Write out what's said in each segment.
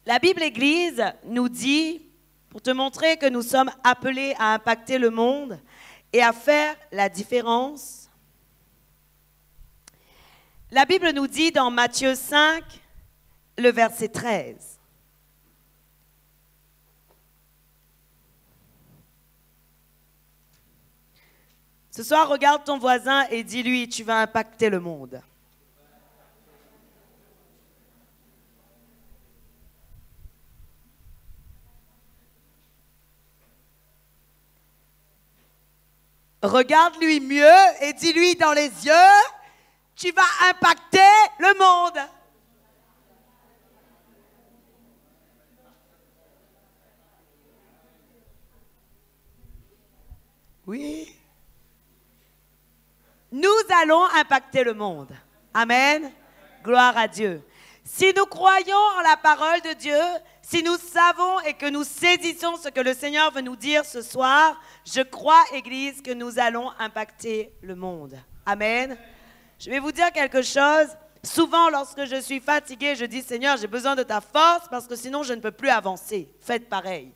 La Bible Église nous dit, pour te montrer que nous sommes appelés à impacter le monde et à faire la différence, la Bible nous dit dans Matthieu 5, le verset 13. Ce soir, regarde ton voisin et dis-lui, tu vas impacter le monde. Regarde-lui mieux et dis-lui dans les yeux, tu vas impacter le monde. Oui. Nous allons impacter le monde. Amen. Gloire à Dieu. Si nous croyons en la parole de Dieu, si nous savons et que nous saisissons ce que le Seigneur veut nous dire ce soir, je crois, Église, que nous allons impacter le monde. Amen. Je vais vous dire quelque chose. Souvent, lorsque je suis fatiguée, je dis, Seigneur, j'ai besoin de ta force parce que sinon, je ne peux plus avancer. Faites pareil.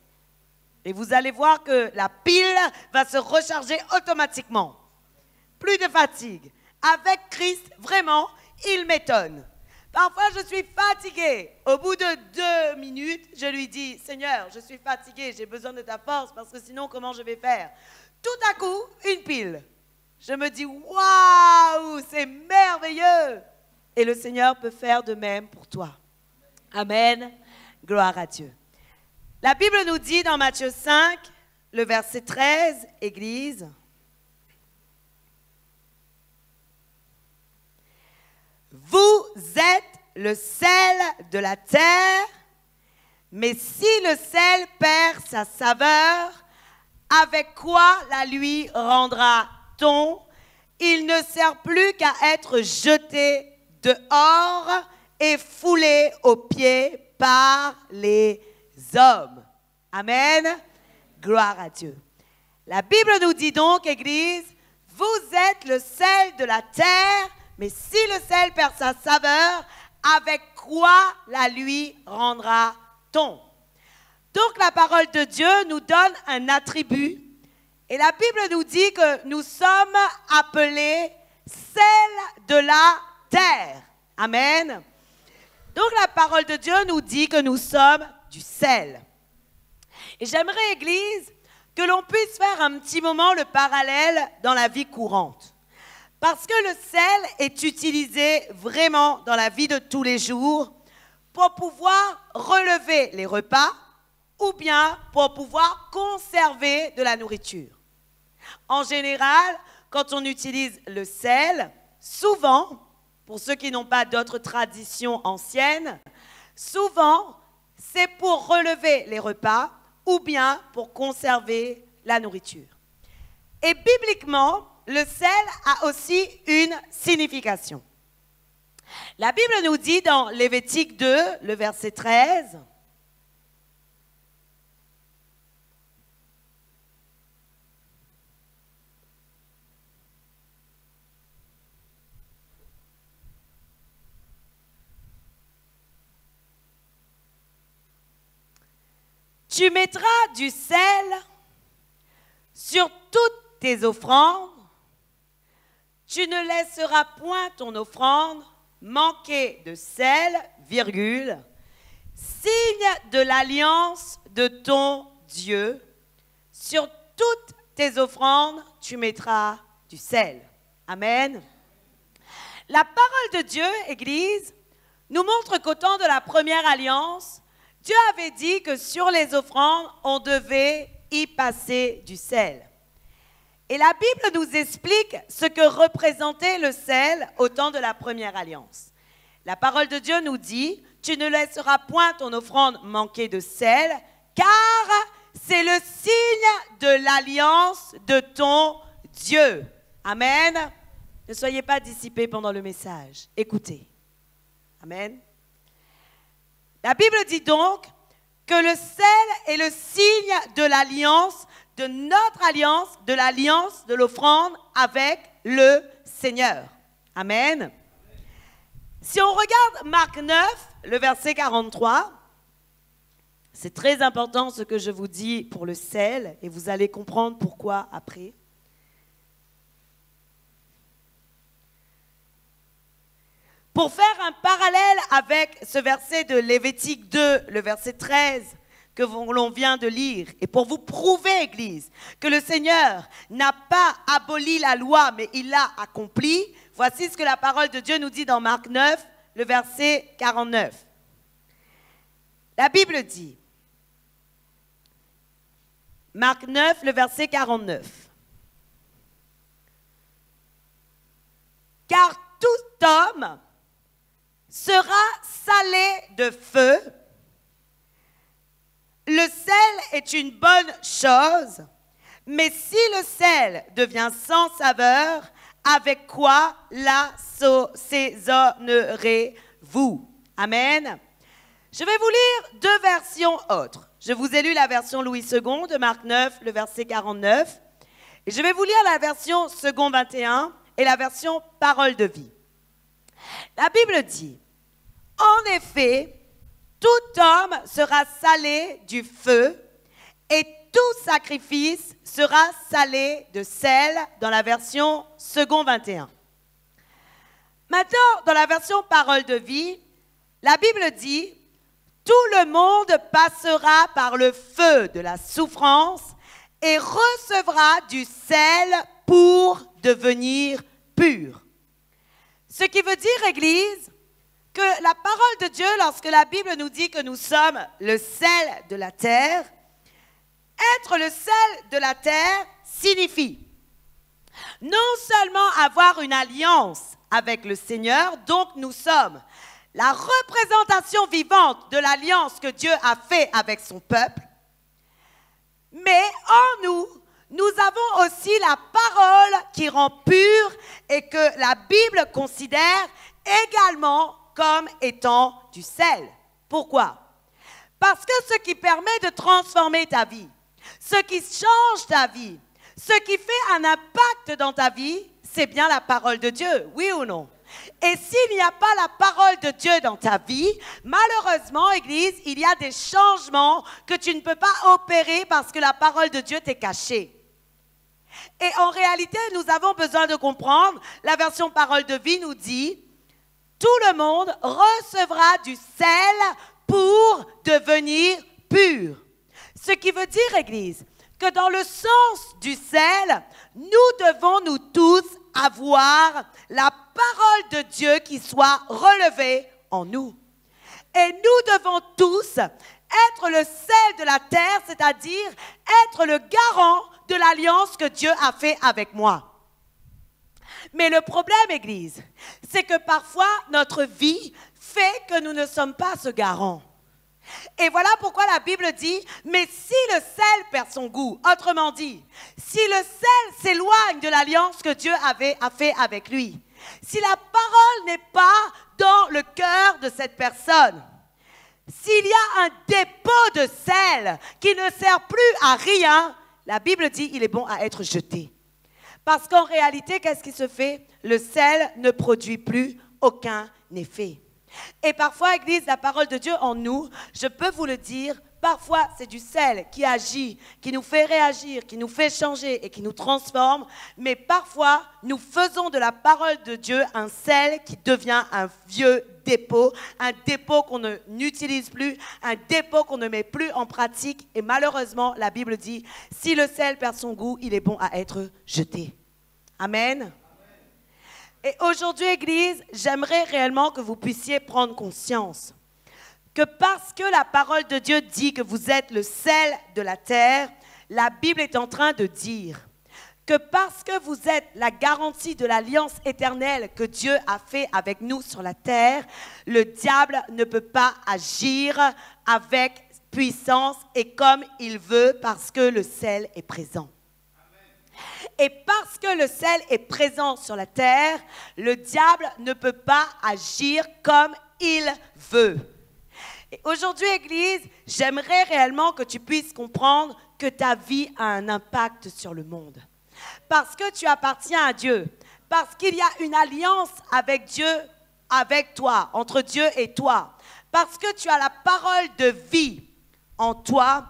Et vous allez voir que la pile va se recharger automatiquement. Plus de fatigue. Avec Christ, vraiment, il m'étonne. Parfois, je suis fatiguée. Au bout de 2 minutes, je lui dis, Seigneur, je suis fatiguée, j'ai besoin de ta force parce que sinon, comment je vais faire? Tout à coup, une pile. Je me dis, waouh, c'est merveilleux. Et le Seigneur peut faire de même pour toi. Amen. Gloire à Dieu. La Bible nous dit dans Matthieu 5, le verset 13, Église, vous êtes le sel de la terre, mais si le sel perd sa saveur, avec quoi la lui rendra-t-on? Il ne sert plus qu'à être jeté dehors et foulé aux pieds par les hommes. Amen. Gloire à Dieu. La Bible nous dit donc, Église, vous êtes le sel de la terre, mais si le sel perd sa saveur, avec quoi la lui rendra-t-on? Donc la parole de Dieu nous donne un attribut. Et la Bible nous dit que nous sommes appelés sel de la terre. Amen. Donc la parole de Dieu nous dit que nous sommes du sel. Et j'aimerais, Église, que l'on puisse faire un petit moment le parallèle dans la vie courante. Parce que le sel est utilisé vraiment dans la vie de tous les jours pour pouvoir relever les repas ou bien pour pouvoir conserver de la nourriture. En général, quand on utilise le sel, souvent, pour ceux qui n'ont pas d'autres traditions anciennes, souvent, c'est pour relever les repas ou bien pour conserver la nourriture. Et bibliquement, le sel a aussi une signification. La Bible nous dit dans Lévitique 2, le verset 13, tu mettras du sel sur toutes tes offrandes. Tu ne laisseras point ton offrande manquer de sel, virgule, signe de l'alliance de ton Dieu. Sur toutes tes offrandes, tu mettras du sel. Amen. La parole de Dieu, Église, nous montre qu'au temps de la première alliance, Dieu avait dit que sur les offrandes, on devait y passer du sel. Et la Bible nous explique ce que représentait le sel au temps de la première alliance. La parole de Dieu nous dit, tu ne laisseras point ton offrande manquer de sel, car c'est le signe de l'alliance de ton Dieu. Amen. Ne soyez pas dissipés pendant le message. Écoutez. Amen. La Bible dit donc que le sel est le signe de l'alliance, de notre alliance, de l'alliance de l'offrande avec le Seigneur. Amen. Si on regarde Marc 9, le verset 43, C'est très important ce que je vous dis pour le sel et vous allez comprendre pourquoi après. Pour faire un parallèle avec ce verset de Lévitique 2, le verset 13 que l'on vient de lire, et pour vous prouver, Église, que le Seigneur n'a pas aboli la loi, mais il l'a accomplie, voici ce que la parole de Dieu nous dit dans Marc 9, le verset 49. La Bible dit, Marc 9, le verset 49. Car tout homme sera salé de feu. Le sel est une bonne chose, mais si le sel devient sans saveur, avec quoi l'assaisonnerez-vous? Amen. Je vais vous lire deux versions autres. Je vous ai lu la version Louis II de Marc 9, le verset 49. Et je vais vous lire la version Second 21 et la version Parole de vie. La Bible dit, en effet, tout homme sera salé du feu et tout sacrifice sera salé de sel dans la version Second 21. Maintenant, dans la version Parole de vie, la Bible dit, tout le monde passera par le feu de la souffrance et recevra du sel pour devenir pur. Ce qui veut dire, Église, que la parole de Dieu, lorsque la Bible nous dit que nous sommes le sel de la terre, être le sel de la terre signifie non seulement avoir une alliance avec le Seigneur, donc nous sommes la représentation vivante de l'alliance que Dieu a fait avec son peuple, mais en nous, nous avons aussi la parole qui rend pure et que la Bible considère également comme étant du sel. Pourquoi? Parce que ce qui permet de transformer ta vie, ce qui change ta vie, ce qui fait un impact dans ta vie, c'est bien la parole de Dieu, oui ou non? Et s'il n'y a pas la parole de Dieu dans ta vie, malheureusement, Église, il y a des changements que tu ne peux pas opérer parce que la parole de Dieu t'est cachée. Et en réalité, nous avons besoin de comprendre, la version Parole de vie nous dit, tout le monde recevra du sel pour devenir pur. Ce qui veut dire, Église, que dans le sens du sel, nous devons nous tous avoir la parole de Dieu qui soit relevée en nous. Et nous devons tous être le sel de la terre, c'est-à-dire être le garant de l'alliance que Dieu a fait avec moi. Mais le problème, Église, c'est que parfois notre vie fait que nous ne sommes pas ce garant. Et voilà pourquoi la Bible dit, mais si le sel perd son goût, autrement dit, si le sel s'éloigne de l'alliance que Dieu a fait avec lui, si la parole n'est pas dans le cœur de cette personne, s'il y a un dépôt de sel qui ne sert plus à rien, la Bible dit il est bon à être jeté. Parce qu'en réalité, qu'est-ce qui se fait? Le sel ne produit plus aucun effet. Et parfois, Église, la parole de Dieu en nous, je peux vous le dire, parfois c'est du sel qui agit, qui nous fait réagir, qui nous fait changer et qui nous transforme. Mais parfois, nous faisons de la parole de Dieu un sel qui devient un vieux dépôt, un dépôt qu'on n'utilise plus, un dépôt qu'on ne met plus en pratique. Et malheureusement, la Bible dit, si le sel perd son goût, il est bon à être jeté. Amen. Et aujourd'hui, Église, j'aimerais réellement que vous puissiez prendre conscience que parce que la parole de Dieu dit que vous êtes le sel de la terre, la Bible est en train de dire que parce que vous êtes la garantie de l'alliance éternelle que Dieu a fait avec nous sur la terre, le diable ne peut pas agir avec puissance et comme il veut parce que le sel est présent. Et parce que le sel est présent sur la terre, le diable ne peut pas agir comme il veut. Et aujourd'hui, Église, j'aimerais réellement que tu puisses comprendre que ta vie a un impact sur le monde. Parce que tu appartiens à Dieu, parce qu'il y a une alliance avec Dieu, avec toi, entre Dieu et toi, parce que tu as la parole de vie en toi,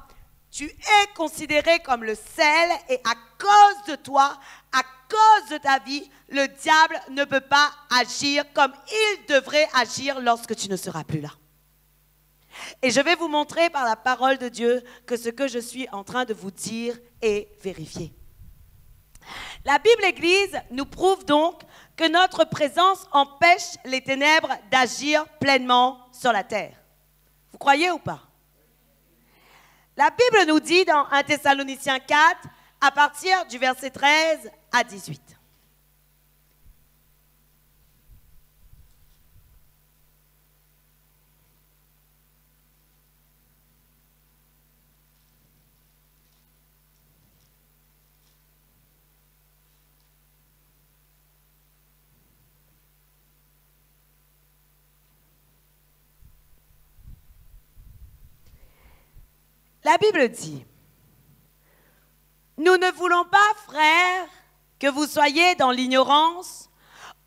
tu es considéré comme le sel et à cause de toi, à cause de ta vie, le diable ne peut pas agir comme il devrait agir lorsque tu ne seras plus là. Et je vais vous montrer par la parole de Dieu que ce que je suis en train de vous dire est vérifié. La Bible Église nous prouve donc que notre présence empêche les ténèbres d'agir pleinement sur la terre. Vous croyez ou pas? La Bible nous dit dans 1 Thessaloniciens 4, à partir du verset 13 à 18. La Bible dit, « Nous ne voulons pas, frères, que vous soyez dans l'ignorance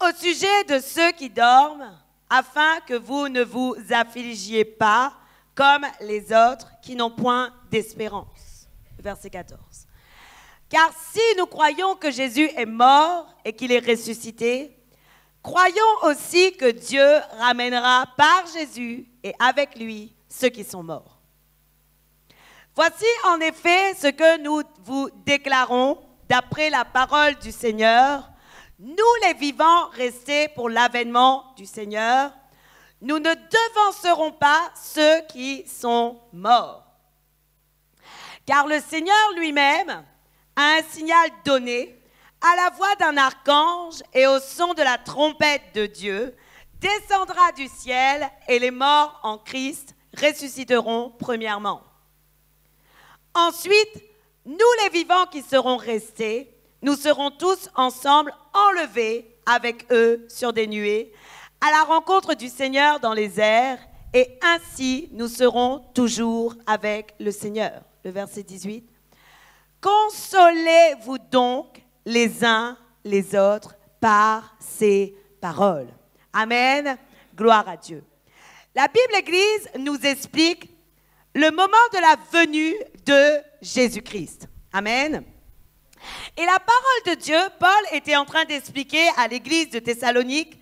au sujet de ceux qui dorment, afin que vous ne vous affligiez pas comme les autres qui n'ont point d'espérance. » Verset 14. « Car si nous croyons que Jésus est mort et qu'il est ressuscité, croyons aussi que Dieu ramènera par Jésus et avec lui ceux qui sont morts. Voici en effet ce que nous vous déclarons d'après la parole du Seigneur. Nous les vivants restés pour l'avènement du Seigneur, nous ne devancerons pas ceux qui sont morts. Car le Seigneur lui-même a un signal donné à la voix d'un archange et au son de la trompette de Dieu, descendra du ciel et les morts en Christ ressusciteront premièrement. Ensuite, nous les vivants qui serons restés, nous serons tous ensemble enlevés avec eux sur des nuées, à la rencontre du Seigneur dans les airs, et ainsi nous serons toujours avec le Seigneur. Le verset 18. Consolez-vous donc les uns les autres par ces paroles. Amen. Gloire à Dieu. La Bible Église nous explique le moment de la venue de Jésus-Christ. Amen. Et la parole de Dieu, Paul était en train d'expliquer à l'église de Thessalonique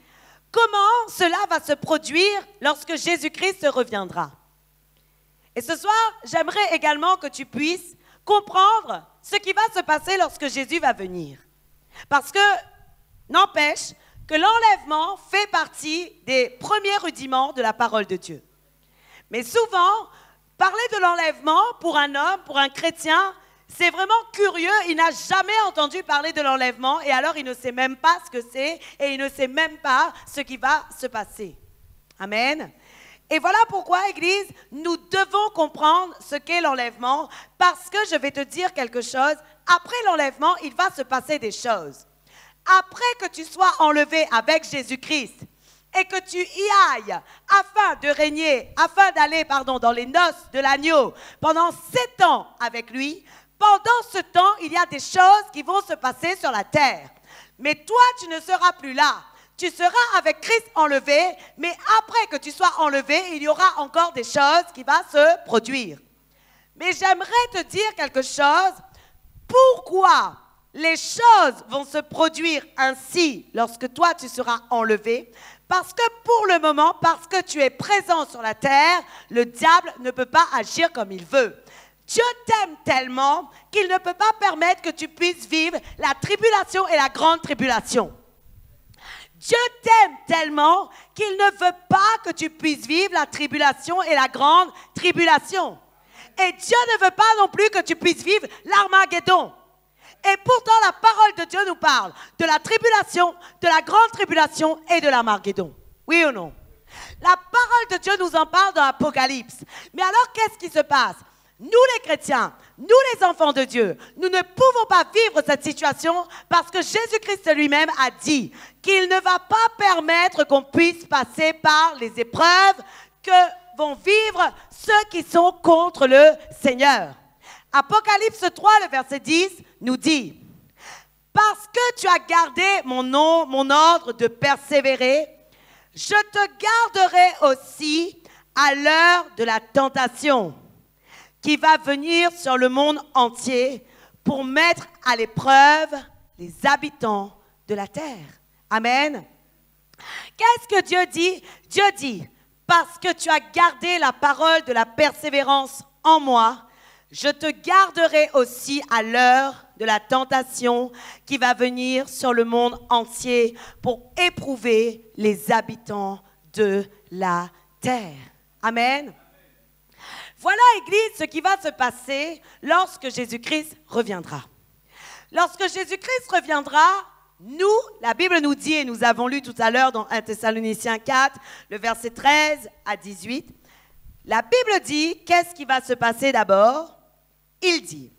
comment cela va se produire lorsque Jésus-Christ reviendra. Et ce soir, j'aimerais également que tu puisses comprendre ce qui va se passer lorsque Jésus va venir. Parce que, n'empêche que l'enlèvement fait partie des premiers rudiments de la parole de Dieu. Mais souvent, parler de l'enlèvement pour un homme, pour un chrétien, c'est vraiment curieux. Il n'a jamais entendu parler de l'enlèvement et alors il ne sait même pas ce que c'est et il ne sait même pas ce qui va se passer. Amen. Et voilà pourquoi, Église, nous devons comprendre ce qu'est l'enlèvement parce que je vais te dire quelque chose. Après l'enlèvement, il va se passer des choses. Après que tu sois enlevé avec Jésus-Christ, et que tu y ailles afin de régner, afin d'aller, dans les noces de l'agneau pendant 7 ans avec lui, pendant ce temps, il y a des choses qui vont se passer sur la terre. Mais toi, tu ne seras plus là. Tu seras avec Christ enlevé, mais après que tu sois enlevé, il y aura encore des choses qui vont se produire. Mais j'aimerais te dire quelque chose. Pourquoi les choses vont se produire ainsi lorsque toi, tu seras enlevé? Parce que pour le moment, parce que tu es présent sur la terre, le diable ne peut pas agir comme il veut. Dieu t'aime tellement qu'il ne peut pas permettre que tu puisses vivre la tribulation et la grande tribulation. Dieu t'aime tellement qu'il ne veut pas que tu puisses vivre la tribulation et la grande tribulation. Et Dieu ne veut pas non plus que tu puisses vivre l'Armageddon. Et pourtant, la parole de Dieu nous parle de la tribulation, de la grande tribulation et de l'Armageddon. Oui ou non? La parole de Dieu nous en parle dans l'Apocalypse. Mais alors, qu'est-ce qui se passe? Nous les chrétiens, nous les enfants de Dieu, nous ne pouvons pas vivre cette situation parce que Jésus-Christ lui-même a dit qu'il ne va pas permettre qu'on puisse passer par les épreuves que vont vivre ceux qui sont contre le Seigneur. Apocalypse 3, le verset 10, nous dit « Parce que tu as gardé mon nom, mon ordre de persévérer, je te garderai aussi à l'heure de la tentation. qui va venir sur le monde entier pour mettre à l'épreuve les habitants de la terre. Amen. Qu'est-ce que Dieu dit? Dieu dit, parce que tu as gardé la parole de la persévérance en moi, je te garderai aussi à l'heure de la tentation qui va venir sur le monde entier pour éprouver les habitants de la terre. Amen. Voilà, Église, ce qui va se passer lorsque Jésus-Christ reviendra. Lorsque Jésus-Christ reviendra, nous, la Bible nous dit, et nous avons lu tout à l'heure dans 1 Thessaloniciens 4, le verset 13 à 18, la Bible dit, qu'est-ce qui va se passer d'abord? Il dit,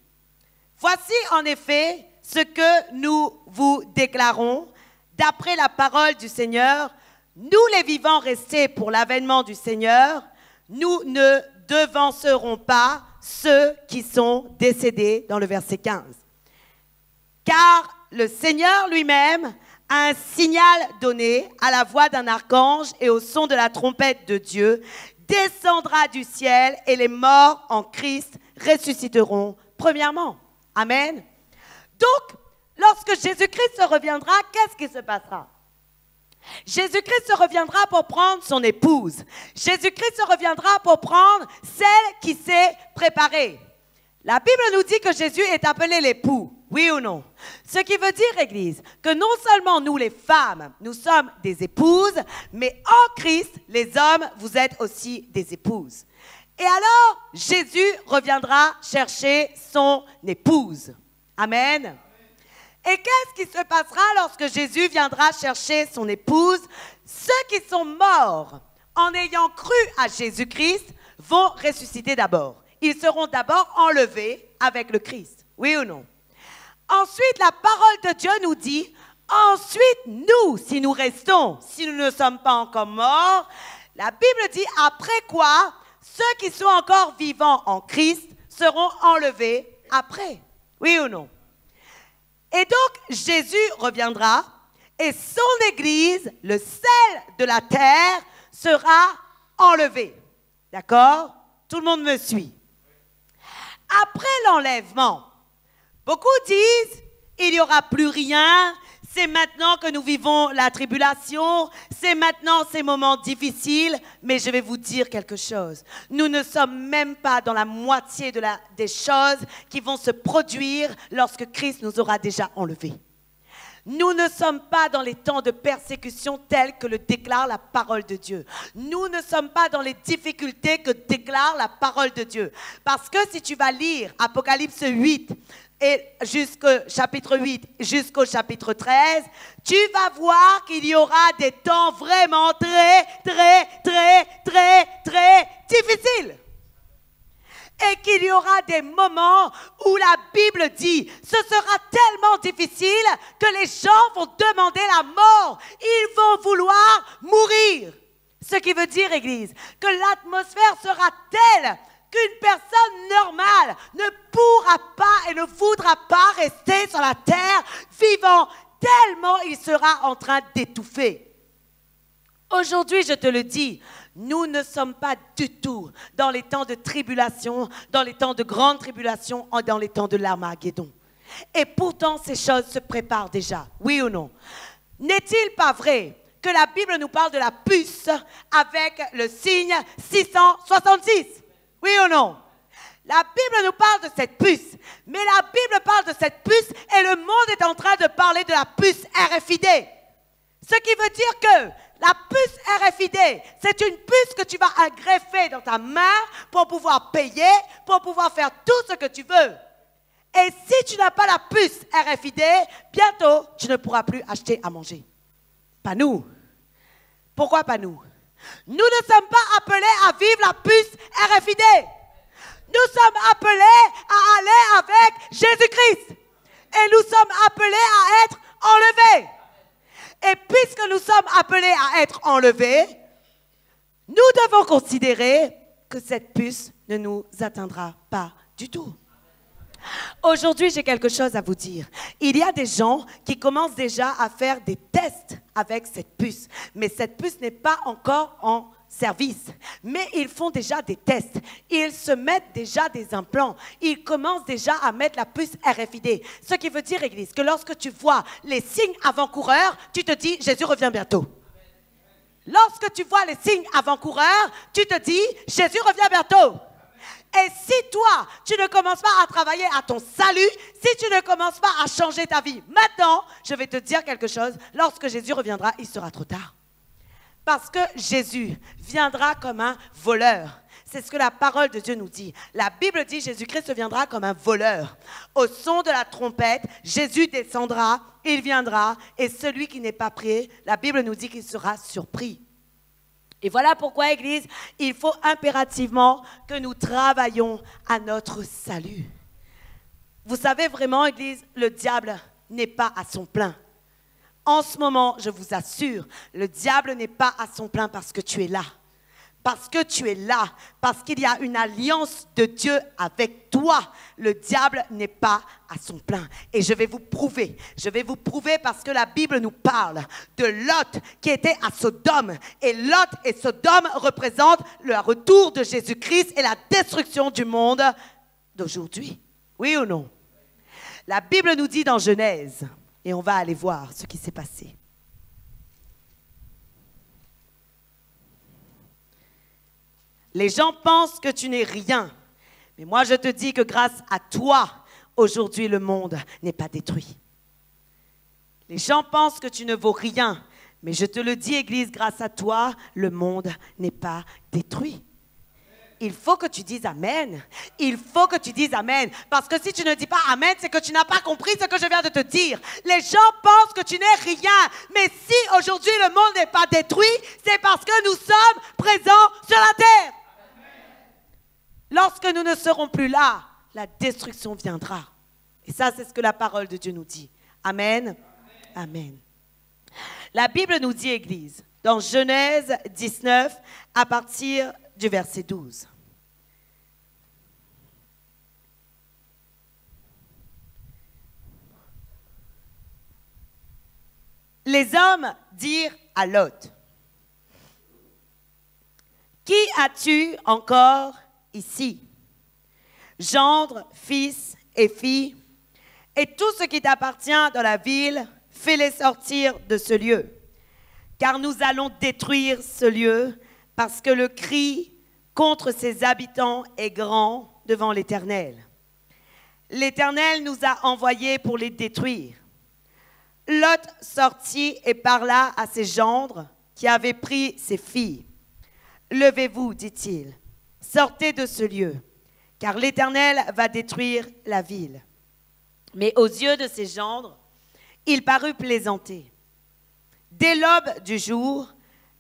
voici en effet ce que nous vous déclarons, d'après la parole du Seigneur, nous les vivants restés pour l'avènement du Seigneur, nous ne devancerons pas ceux qui sont décédés, dans le verset 15. Car le Seigneur lui-même a un signal donné à la voix d'un archange et au son de la trompette de Dieu, descendra du ciel et les morts en Christ ressusciteront premièrement. Amen. Donc, lorsque Jésus-Christ reviendra, qu'est-ce qui se passera? Jésus-Christ reviendra pour prendre son épouse. Jésus-Christ reviendra pour prendre celle qui s'est préparée. La Bible nous dit que Jésus est appelé l'époux. Oui ou non? Ce qui veut dire, Église, que non seulement nous les femmes, nous sommes des épouses, mais en Christ, les hommes, vous êtes aussi des épouses. Et alors, Jésus reviendra chercher son épouse. Amen. Et qu'est-ce qui se passera lorsque Jésus viendra chercher son épouse? Ceux qui sont morts en ayant cru à Jésus-Christ vont ressusciter d'abord. Ils seront d'abord enlevés avec le Christ. Oui ou non? Ensuite, la parole de Dieu nous dit, ensuite, nous, si nous restons, si nous ne sommes pas encore morts, la Bible dit, après quoi, ceux qui sont encore vivants en Christ seront enlevés après. Oui ou non? Et donc, Jésus reviendra et son Église, le sel de la terre, sera enlevé. D'accord? Tout le monde me suit. Après l'enlèvement, beaucoup disent, il n'y aura plus rien, c'est maintenant que nous vivons la tribulation, c'est maintenant ces moments difficiles, mais je vais vous dire quelque chose. Nous ne sommes même pas dans la moitié des choses qui vont se produire lorsque Christ nous aura déjà enlevés. Nous ne sommes pas dans les temps de persécution tels que le déclare la parole de Dieu. Nous ne sommes pas dans les difficultés que déclare la parole de Dieu. Parce que si tu vas lire Apocalypse 8, et jusqu'au chapitre 8, jusqu'au chapitre 13, tu vas voir qu'il y aura des temps vraiment très difficiles. Et qu'il y aura des moments où la Bible dit, ce sera tellement difficile que les gens vont demander la mort. Ils vont vouloir mourir. Ce qui veut dire, Église, que l'atmosphère sera telle qu'une personne normale ne pourra pas et ne voudra pas rester sur la terre vivant, tellement il sera en train d'étouffer. Aujourd'hui, je te le dis, nous ne sommes pas du tout dans les temps de tribulation, dans les temps de grande tribulation, dans les temps de l'Armageddon. Et pourtant, ces choses se préparent déjà, oui ou non? N'est-il pas vrai que la Bible nous parle de la puce avec le signe 666? Oui ou non? La Bible nous parle de cette puce, mais la Bible parle de cette puce et le monde est en train de parler de la puce RFID. Ce qui veut dire que la puce RFID, c'est une puce que tu vas greffer dans ta main pour pouvoir payer, pour pouvoir faire tout ce que tu veux. Et si tu n'as pas la puce RFID, bientôt, tu ne pourras plus acheter à manger. Pas nous. Pourquoi pas nous? Nous ne sommes pas appelés à vivre la puce RFID. Nous sommes appelés à aller avec Jésus-Christ. Et nous sommes appelés à être enlevés. Et puisque nous sommes appelés à être enlevés, nous devons considérer que cette puce ne nous atteindra pas du tout. Aujourd'hui, j'ai quelque chose à vous dire. Il y a des gens qui commencent déjà à faire des tests avec cette puce. Mais cette puce n'est pas encore en service, mais ils font déjà des tests, ils se mettent déjà des implants, ils commencent déjà à mettre la puce RFID. Ce qui veut dire, Église, que lorsque tu vois les signes avant-coureurs, tu te dis, Jésus revient bientôt. Lorsque tu vois les signes avant-coureurs, tu te dis, Jésus revient bientôt. Et si toi, tu ne commences pas à travailler à ton salut, si tu ne commences pas à changer ta vie maintenant, je vais te dire quelque chose, lorsque Jésus reviendra, il sera trop tard. Parce que Jésus viendra comme un voleur. C'est ce que la parole de Dieu nous dit. La Bible dit Jésus-Christ viendra comme un voleur. Au son de la trompette, Jésus descendra, il viendra, et celui qui n'est pas prêt, la Bible nous dit qu'il sera surpris. Et voilà pourquoi, Église, il faut impérativement que nous travaillions à notre salut. Vous savez vraiment, Église, le diable n'est pas à son plein. En ce moment, je vous assure, le diable n'est pas à son plein parce que tu es là. Parce que tu es là, parce qu'il y a une alliance de Dieu avec toi, le diable n'est pas à son plein. Et je vais vous prouver parce que la Bible nous parle de Lot qui était à Sodome. Et Lot et Sodome représentent le retour de Jésus-Christ et la destruction du monde d'aujourd'hui. Oui ou non? La Bible nous dit dans Genèse, et on va aller voir ce qui s'est passé. Les gens pensent que tu n'es rien. Mais moi, je te dis que grâce à toi, aujourd'hui, le monde n'est pas détruit. Les gens pensent que tu ne vaux rien. Mais je te le dis, Église, grâce à toi, le monde n'est pas détruit. Il faut que tu dises Amen. Il faut que tu dises Amen. Parce que si tu ne dis pas Amen, c'est que tu n'as pas compris ce que je viens de te dire. Les gens pensent que tu n'es rien. Mais si aujourd'hui le monde n'est pas détruit, c'est parce que nous sommes présents sur la terre. Lorsque nous ne serons plus là, la destruction viendra. Et ça, c'est ce que la parole de Dieu nous dit. Amen. Amen. La Bible nous dit, Église, dans Genèse 19, à partir du verset 12. Les hommes dirent à Lot, « Qui as-tu encore ici? Gendre, fils et filles, et tout ce qui t'appartient dans la ville, fais-les sortir de ce lieu, car nous allons détruire ce lieu, parce que le cri contre ses habitants est grand devant l'Éternel. L'Éternel nous a envoyés pour les détruire. » Lot sortit et parla à ses gendres qui avaient pris ses filles. « Levez-vous, dit-il, sortez de ce lieu, car l'Éternel va détruire la ville. » Mais aux yeux de ses gendres, il parut plaisanter. Dès l'aube du jour,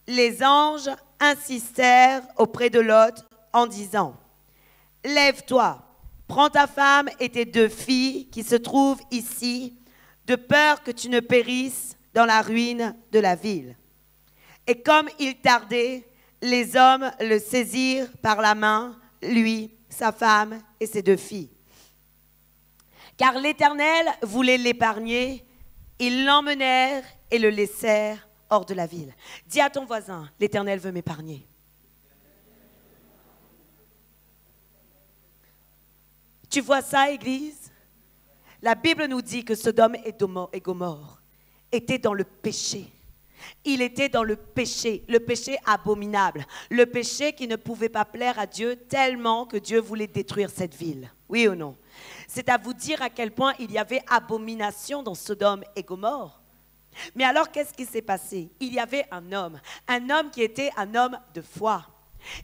les anges insistèrent auprès de Lot en disant, « Lève-toi, prends ta femme et tes 2 filles qui se trouvent ici, de peur que tu ne périsses dans la ruine de la ville. » Et comme il tardait, les hommes le saisirent par la main, lui, sa femme et ses 2 filles. Car l'Éternel voulait l'épargner, ils l'emmenèrent et le laissèrent hors de la ville. Dis à ton voisin, l'Éternel veut m'épargner. Tu vois ça, Église? La Bible nous dit que Sodome et Gomorrhe étaient dans le péché. Il était dans le péché abominable, le péché qui ne pouvait pas plaire à Dieu tellement que Dieu voulait détruire cette ville. Oui ou non? C'est à vous dire à quel point il y avait abomination dans Sodome et Gomorrhe. Mais alors, qu'est-ce qui s'est passé? Il y avait un homme qui était un homme de foi.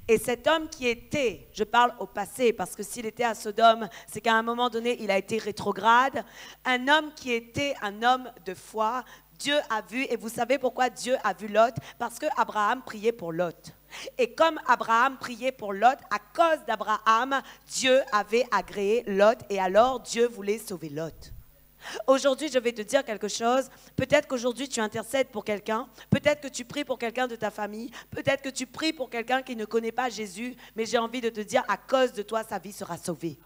Et cet homme qui était, je parle au passé, parce que s'il était à Sodome, c'est qu'à un moment donné, il a été rétrograde. Un homme qui était un homme de foi, Dieu a vu, et vous savez pourquoi Dieu a vu Lot? Parce que Abraham priait pour Lot. Et comme Abraham priait pour Lot, à cause d'Abraham, Dieu avait agréé Lot, et alors Dieu voulait sauver Lot. Aujourd'hui, je vais te dire quelque chose. Peut-être qu'aujourd'hui, tu intercèdes pour quelqu'un. Peut-être que tu pries pour quelqu'un de ta famille. Peut-être que tu pries pour quelqu'un qui ne connaît pas Jésus. Mais j'ai envie de te dire, à cause de toi, sa vie sera sauvée.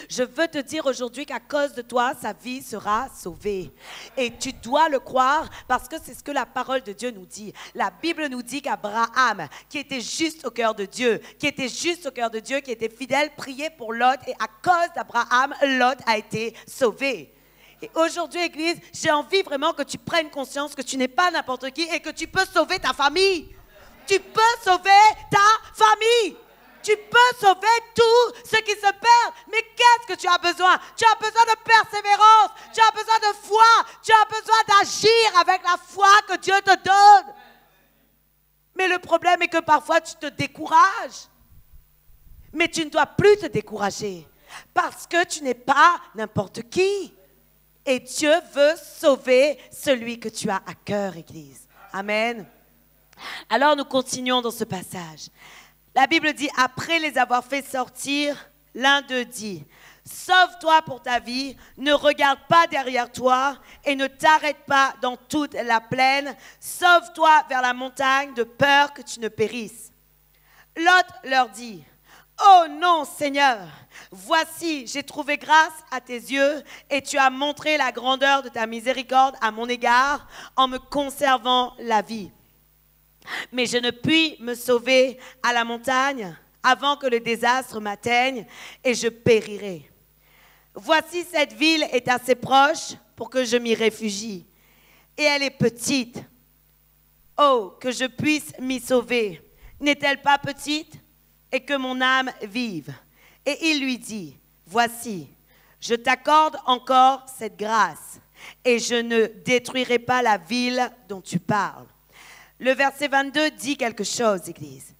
Je veux te dire aujourd'hui qu'à cause de toi, sa vie sera sauvée. Et tu dois le croire parce que c'est ce que la parole de Dieu nous dit. La Bible nous dit qu'Abraham, qui était juste au cœur de Dieu, qui était fidèle, priait pour Lot. Et à cause d'Abraham, Lot a été sauvé. Et aujourd'hui, Église, j'ai envie vraiment que tu prennes conscience que tu n'es pas n'importe qui et que tu peux sauver ta famille. Tu peux sauver ta famille. Tu peux sauver tout ce qui se perd. Mais qu'est-ce que tu as besoin? Tu as besoin de persévérance. Tu as besoin de foi. Tu as besoin d'agir avec la foi que Dieu te donne. Mais le problème est que parfois tu te décourages. Mais tu ne dois plus te décourager parce que tu n'es pas n'importe qui. Et Dieu veut sauver celui que tu as à cœur, Église. Amen. Alors nous continuons dans ce passage. La Bible dit, après les avoir fait sortir, l'un d'eux dit, « Sauve-toi pour ta vie, ne regarde pas derrière toi et ne t'arrête pas dans toute la plaine. Sauve-toi vers la montagne de peur que tu ne périsses. » Lot leur dit, « Oh non, Seigneur, voici, j'ai trouvé grâce à tes yeux et tu as montré la grandeur de ta miséricorde à mon égard en me conservant la vie. Mais je ne puis me sauver à la montagne avant que le désastre m'atteigne et je périrai. Voici cette ville est assez proche pour que je m'y réfugie et elle est petite. Oh, que je puisse m'y sauver. N'est-elle pas petite et que mon âme vive? » Et il lui dit, « Voici, je t'accorde encore cette grâce et je ne détruirai pas la ville dont tu parles. » Le verset 22 dit quelque chose, Église.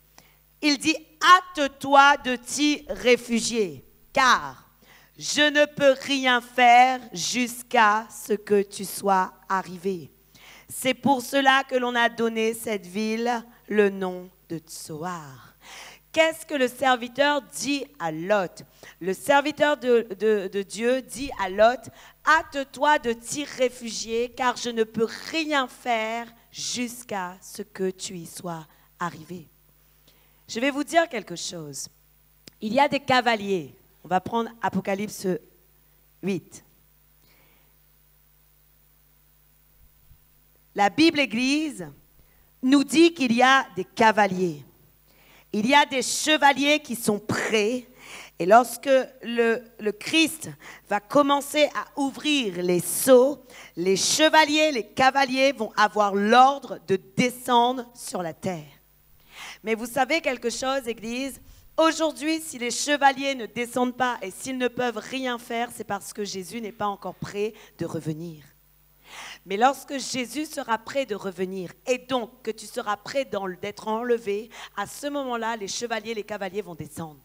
Il dit, « Hâte-toi de t'y réfugier, car je ne peux rien faire jusqu'à ce que tu sois arrivé. C'est pour cela que l'on a donné cette ville le nom de Tsoar. » Qu'est-ce que le serviteur dit à Lot? Le serviteur de Dieu dit à Lot, « Hâte-toi de t'y réfugier, car je ne peux rien faire jusqu'à ce que tu y sois arrivé. » Je vais vous dire quelque chose. Il y a des cavaliers. On va prendre Apocalypse 8. La Bible Église nous dit qu'il y a des cavaliers. Il y a des chevaliers qui sont prêts. Et lorsque le Christ va commencer à ouvrir les sceaux, les chevaliers, les cavaliers vont avoir l'ordre de descendre sur la terre. Mais vous savez quelque chose, Église? Aujourd'hui, si les chevaliers ne descendent pas et s'ils ne peuvent rien faire, c'est parce que Jésus n'est pas encore prêt de revenir. Mais lorsque Jésus sera prêt de revenir et donc que tu seras prêt d'être enlevé, à ce moment-là, les chevaliers, les cavaliers vont descendre.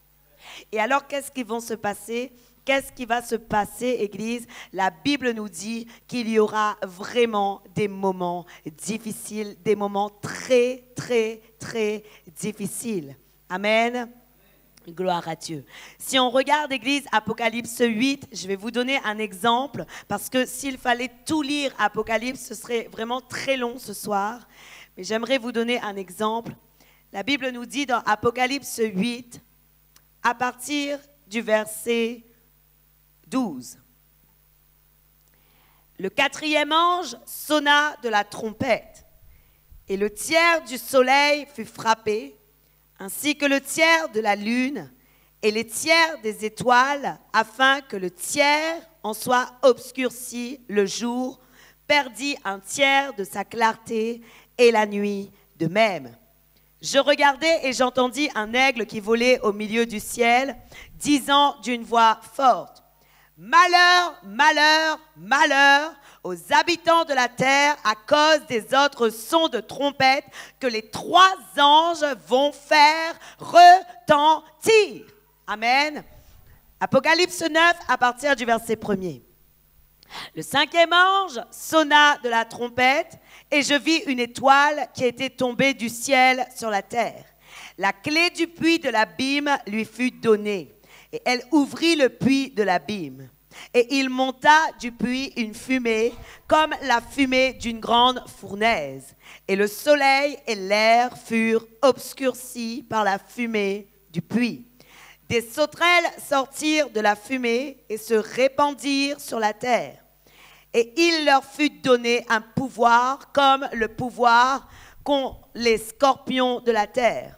Et alors, qu'est-ce qui va se passer? Qu'est-ce qui va se passer, Église? La Bible nous dit qu'il y aura vraiment des moments difficiles, des moments très, très, très difficiles. Amen. Gloire à Dieu. Si on regarde, Église, Apocalypse 8, je vais vous donner un exemple, parce que s'il fallait tout lire Apocalypse, ce serait vraiment très long ce soir. Mais j'aimerais vous donner un exemple. La Bible nous dit dans Apocalypse 8, à partir du verset 12. Le quatrième ange sonna de la trompette, et le tiers du soleil fut frappé, ainsi que le tiers de la lune et les tiers des étoiles, afin que le tiers en soit obscurci, le jour perdit un tiers de sa clarté et la nuit de même. Je regardai et j'entendis un aigle qui volait au milieu du ciel, disant d'une voix forte, « Malheur, malheur, malheur aux habitants de la terre à cause des autres sons de trompette que les trois anges vont faire retentir. » Amen. Apocalypse 9 à partir du verset 1er. Le cinquième ange sonna de la trompette et je vis une étoile qui était tombée du ciel sur la terre. La clé du puits de l'abîme lui fut donnée et elle ouvrit le puits de l'abîme. Et il monta du puits une fumée comme la fumée d'une grande fournaise. Et le soleil et l'air furent obscurcis par la fumée du puits. Des sauterelles sortirent de la fumée et se répandirent sur la terre. Et il leur fut donné un pouvoir comme le pouvoir qu'ont les scorpions de la terre.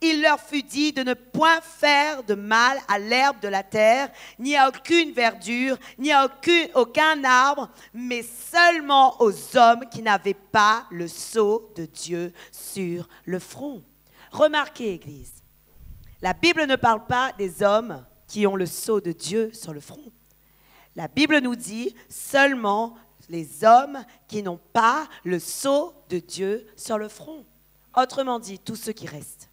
Il leur fut dit de ne point faire de mal à l'herbe de la terre, ni à aucune verdure, ni à aucun arbre, mais seulement aux hommes qui n'avaient pas le sceau de Dieu sur le front. Remarquez, Église, la Bible ne parle pas des hommes qui ont le sceau de Dieu sur le front. La Bible nous dit seulement les hommes qui n'ont pas le sceau de Dieu sur le front. Autrement dit, tous ceux qui restent.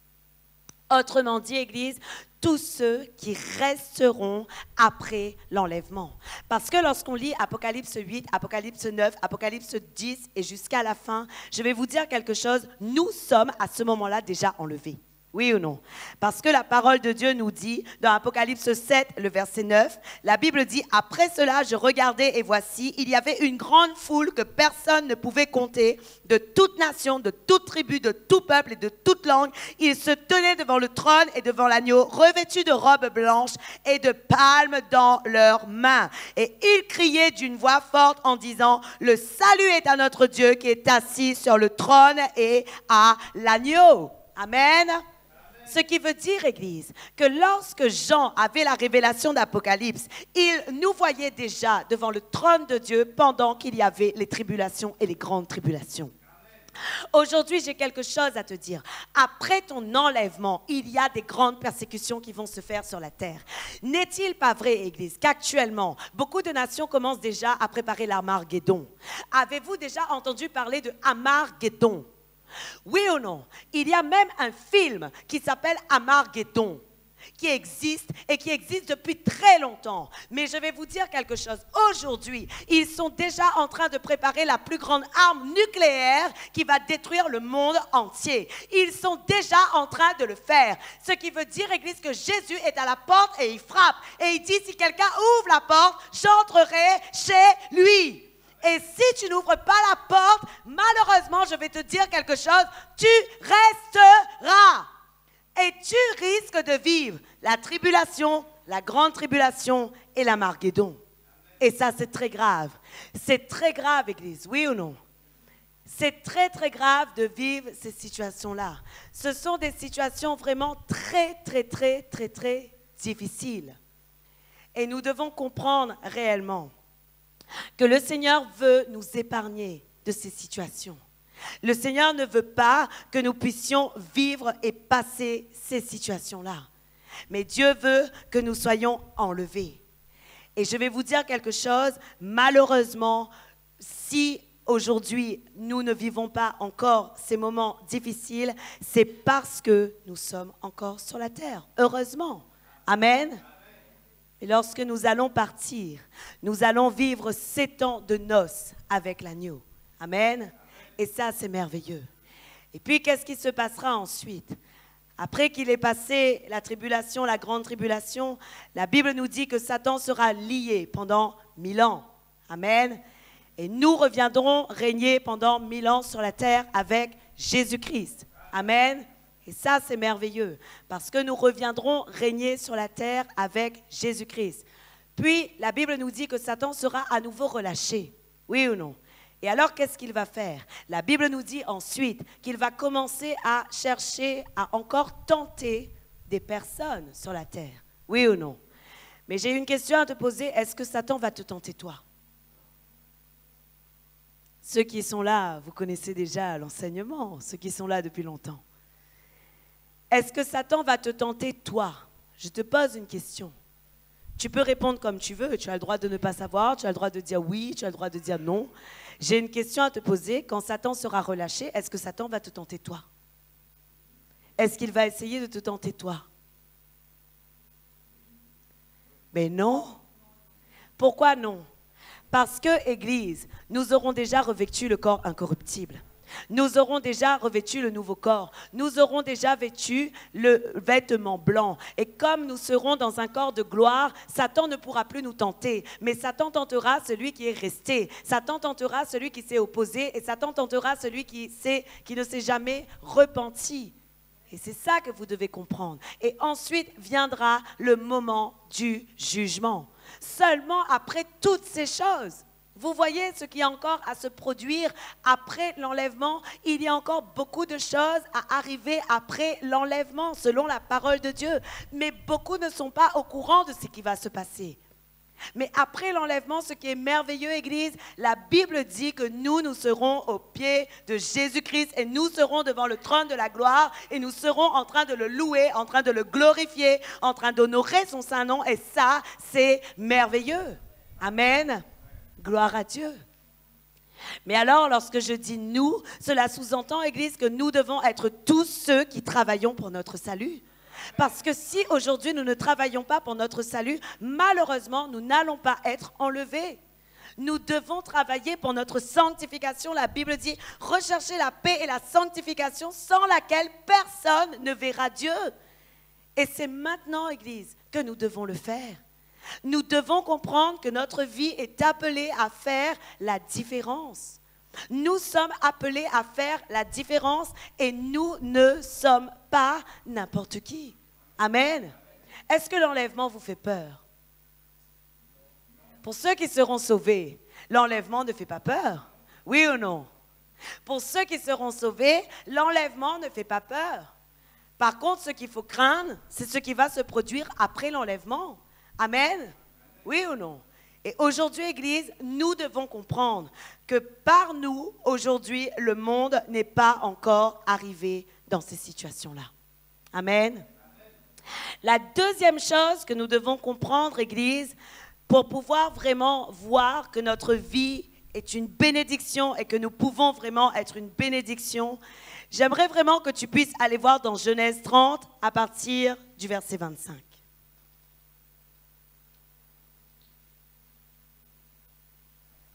Autrement dit, Église, tous ceux qui resteront après l'enlèvement. Parce que lorsqu'on lit Apocalypse 8, Apocalypse 9, Apocalypse 10 et jusqu'à la fin, je vais vous dire quelque chose, nous sommes à ce moment-là déjà enlevés. Oui ou non? Parce que la parole de Dieu nous dit, dans Apocalypse 7, le verset 9, la Bible dit, « Après cela, je regardais et voici, il y avait une grande foule que personne ne pouvait compter, de toute nation, de toute tribu, de tout peuple et de toute langue. Ils se tenaient devant le trône et devant l'agneau, revêtus de robes blanches et de palmes dans leurs mains. Et ils criaient d'une voix forte en disant, « Le salut est à notre Dieu qui est assis sur le trône et à l'agneau. » Amen. Ce qui veut dire, Église, que lorsque Jean avait la révélation d'Apocalypse, il nous voyait déjà devant le trône de Dieu pendant qu'il y avait les tribulations et les grandes tribulations. Aujourd'hui, j'ai quelque chose à te dire. Après ton enlèvement, il y a des grandes persécutions qui vont se faire sur la terre. N'est-il pas vrai, Église, qu'actuellement, beaucoup de nations commencent déjà à préparer l'Armageddon? Avez-vous déjà entendu parler de Armageddon? Oui ou non? Il y a même un film qui s'appelle Armageddon, qui existe et qui existe depuis très longtemps. Mais je vais vous dire quelque chose. Aujourd'hui, ils sont déjà en train de préparer la plus grande arme nucléaire qui va détruire le monde entier. Ils sont déjà en train de le faire. Ce qui veut dire, Église, que Jésus est à la porte et il frappe. Et il dit, si quelqu'un ouvre la porte, j'entrerai chez lui. Et si tu n'ouvres pas la porte, malheureusement, je vais te dire quelque chose, tu resteras. Et tu risques de vivre la tribulation, la grande tribulation et l'Armageddon. Et ça, c'est très grave. C'est très grave, Église, oui ou non? C'est très, très grave de vivre ces situations-là. Ce sont des situations vraiment très, très, très, très, très difficiles. Et nous devons comprendre réellement que le Seigneur veut nous épargner de ces situations. Le Seigneur ne veut pas que nous puissions vivre et passer ces situations-là. Mais Dieu veut que nous soyons enlevés. Et je vais vous dire quelque chose, malheureusement, si aujourd'hui nous ne vivons pas encore ces moments difficiles, c'est parce que nous sommes encore sur la terre. Heureusement. Amen. Et lorsque nous allons partir, nous allons vivre 7 ans de noces avec l'agneau. Amen. Et ça, c'est merveilleux. Et puis, qu'est-ce qui se passera ensuite? Après qu'il ait passé la tribulation, la grande tribulation, la Bible nous dit que Satan sera lié pendant 1000 ans. Amen. Et nous reviendrons régner pendant 1000 ans sur la terre avec Jésus-Christ. Amen. Et ça, c'est merveilleux, parce que nous reviendrons régner sur la terre avec Jésus-Christ. Puis, la Bible nous dit que Satan sera à nouveau relâché. Oui ou non? Et alors, qu'est-ce qu'il va faire? La Bible nous dit ensuite qu'il va commencer à chercher, à encore tenter des personnes sur la terre. Oui ou non? Mais j'ai une question à te poser. Est-ce que Satan va te tenter toi? Ceux qui sont là, vous connaissez déjà l'enseignement, ceux qui sont là depuis longtemps. Est-ce que Satan va te tenter toi? Je te pose une question. Tu peux répondre comme tu veux. Tu as le droit de ne pas savoir, tu as le droit de dire oui, tu as le droit de dire non. J'ai une question à te poser. Quand Satan sera relâché, est-ce que Satan va te tenter toi? Est-ce qu'il va essayer de te tenter toi? Mais non. Pourquoi non? Parce que, Église, nous aurons déjà revêtu le corps incorruptible. Nous aurons déjà revêtu le nouveau corps. Nous aurons déjà vêtu le vêtement blanc. Et comme nous serons dans un corps de gloire, Satan ne pourra plus nous tenter. Mais Satan tentera celui qui est resté. Satan tentera celui qui s'est opposé. Et Satan tentera celui qui ne s'est jamais repenti. Et c'est ça que vous devez comprendre. Et ensuite viendra le moment du jugement. Seulement après toutes ces choses. Vous voyez ce qu'il y a encore à se produire après l'enlèvement. Il y a encore beaucoup de choses à arriver après l'enlèvement, selon la parole de Dieu. Mais beaucoup ne sont pas au courant de ce qui va se passer. Mais après l'enlèvement, ce qui est merveilleux, Église, la Bible dit que nous serons au pied de Jésus-Christ et nous serons devant le trône de la gloire et nous serons en train de le louer, en train de le glorifier, en train d'honorer son saint nom. Et ça, c'est merveilleux. Amen. Gloire à Dieu. Mais alors, lorsque je dis nous, cela sous-entend, Église, que nous devons être tous ceux qui travaillons pour notre salut. Parce que si aujourd'hui nous ne travaillons pas pour notre salut, malheureusement, nous n'allons pas être enlevés. Nous devons travailler pour notre sanctification. La Bible dit, recherchez la paix et la sanctification sans laquelle personne ne verra Dieu. Et c'est maintenant, Église, que nous devons le faire. Nous devons comprendre que notre vie est appelée à faire la différence. Nous sommes appelés à faire la différence et nous ne sommes pas n'importe qui. Amen. Est-ce que l'enlèvement vous fait peur? Pour ceux qui seront sauvés, l'enlèvement ne fait pas peur? Oui ou non? Pour ceux qui seront sauvés, l'enlèvement ne fait pas peur. Par contre, ce qu'il faut craindre, c'est ce qui va se produire après l'enlèvement. Amen. Oui ou non? Et aujourd'hui, Église, nous devons comprendre que par nous, aujourd'hui, le monde n'est pas encore arrivé dans ces situations-là. Amen. La deuxième chose que nous devons comprendre, Église, pour pouvoir vraiment voir que notre vie est une bénédiction et que nous pouvons vraiment être une bénédiction, j'aimerais vraiment que tu puisses aller voir dans Genèse 30 à partir du verset 25.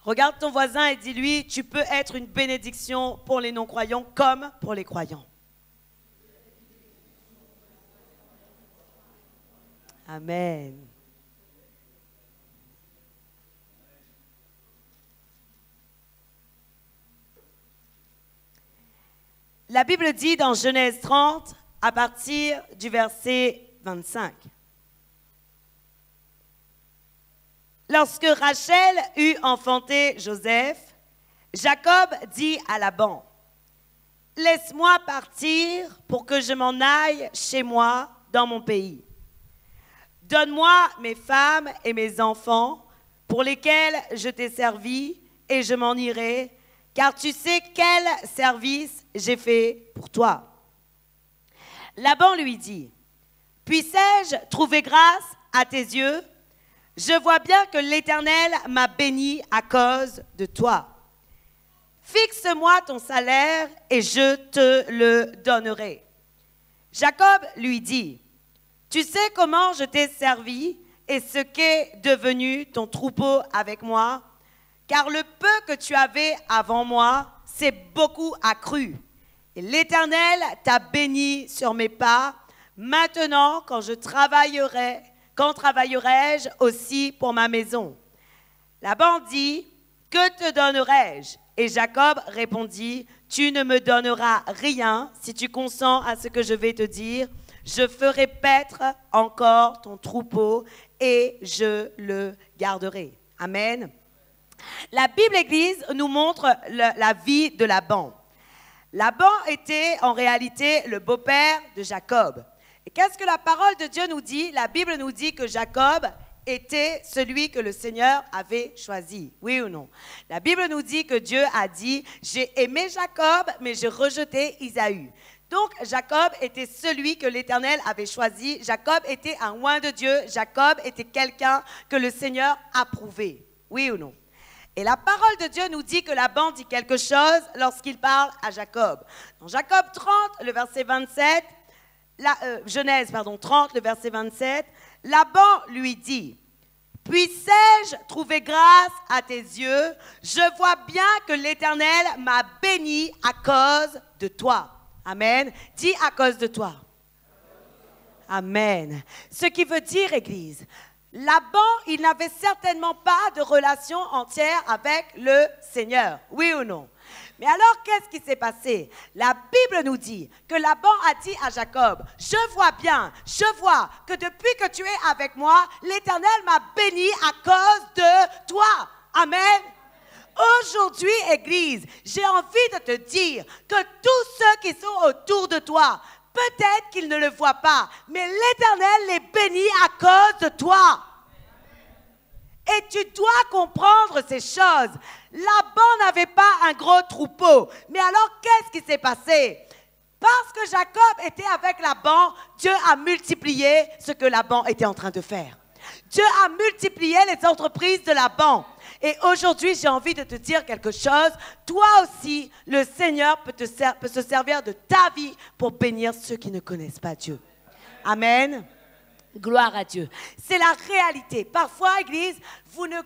Regarde ton voisin et dis-lui, tu peux être une bénédiction pour les non-croyants comme pour les croyants. Amen. La Bible dit dans Genèse 30, à partir du verset 25. Lorsque Rachel eut enfanté Joseph, Jacob dit à Laban, « Laisse-moi partir pour que je m'en aille chez moi dans mon pays. Donne-moi mes femmes et mes enfants pour lesquels je t'ai servi et je m'en irai, car tu sais quel service j'ai fait pour toi. » Laban lui dit, « Puissais-je trouver grâce à tes yeux? Je vois bien que l'Éternel m'a béni à cause de toi. Fixe-moi ton salaire et je te le donnerai. » Jacob lui dit, « Tu sais comment je t'ai servi et ce qu'est devenu ton troupeau avec moi, car le peu que tu avais avant moi s'est beaucoup accru. Et l'Éternel t'a béni sur mes pas. Maintenant, quand travaillerai-je aussi pour ma maison? » Laban dit, « Que te donnerai-je? » Et Jacob répondit, « Tu ne me donneras rien si tu consens à ce que je vais te dire. Je ferai paître encore ton troupeau et je le garderai. » Amen. La Bible, Église, nous montre la vie de Laban. Laban était en réalité le beau-père de Jacob. Et qu'est-ce que la parole de Dieu nous dit? La Bible nous dit que Jacob était celui que le Seigneur avait choisi. Oui ou non? La Bible nous dit que Dieu a dit, « J'ai aimé Jacob, mais j'ai rejeté Isaü. » Donc, Jacob était celui que l'Éternel avait choisi. Jacob était un oint de Dieu. Jacob était quelqu'un que le Seigneur approuvait. Oui ou non? Et la parole de Dieu nous dit que Laban dit quelque chose lorsqu'il parle à Jacob. Dans Jacob 30, le verset 27, Genèse 30, le verset 27, Laban lui dit, « Puissais-je trouver grâce à tes yeux? Je vois bien que l'Éternel m'a béni à cause de toi. » Amen. Dis à cause de toi. Amen. Ce qui veut dire, Église, Laban, il n'avait certainement pas de relation entière avec le Seigneur. Oui ou non? Mais alors, qu'est-ce qui s'est passé? La Bible nous dit que Laban a dit à Jacob, je vois que depuis que tu es avec moi, l'Éternel m'a béni à cause de toi. Amen. Aujourd'hui, Église, j'ai envie de te dire que tous ceux qui sont autour de toi, peut-être qu'ils ne le voient pas, mais l'Éternel les bénit à cause de toi. Et tu dois comprendre ces choses. Laban n'avait pas un gros troupeau. Mais alors, qu'est-ce qui s'est passé? Parce que Jacob était avec Laban, Dieu a multiplié ce que Laban était en train de faire. Dieu a multiplié les entreprises de Laban. Et aujourd'hui, j'ai envie de te dire quelque chose. Toi aussi, le Seigneur peut se servir de ta vie pour bénir ceux qui ne connaissent pas Dieu. Amen. Gloire à Dieu. C'est la réalité. Parfois, Église, vous ne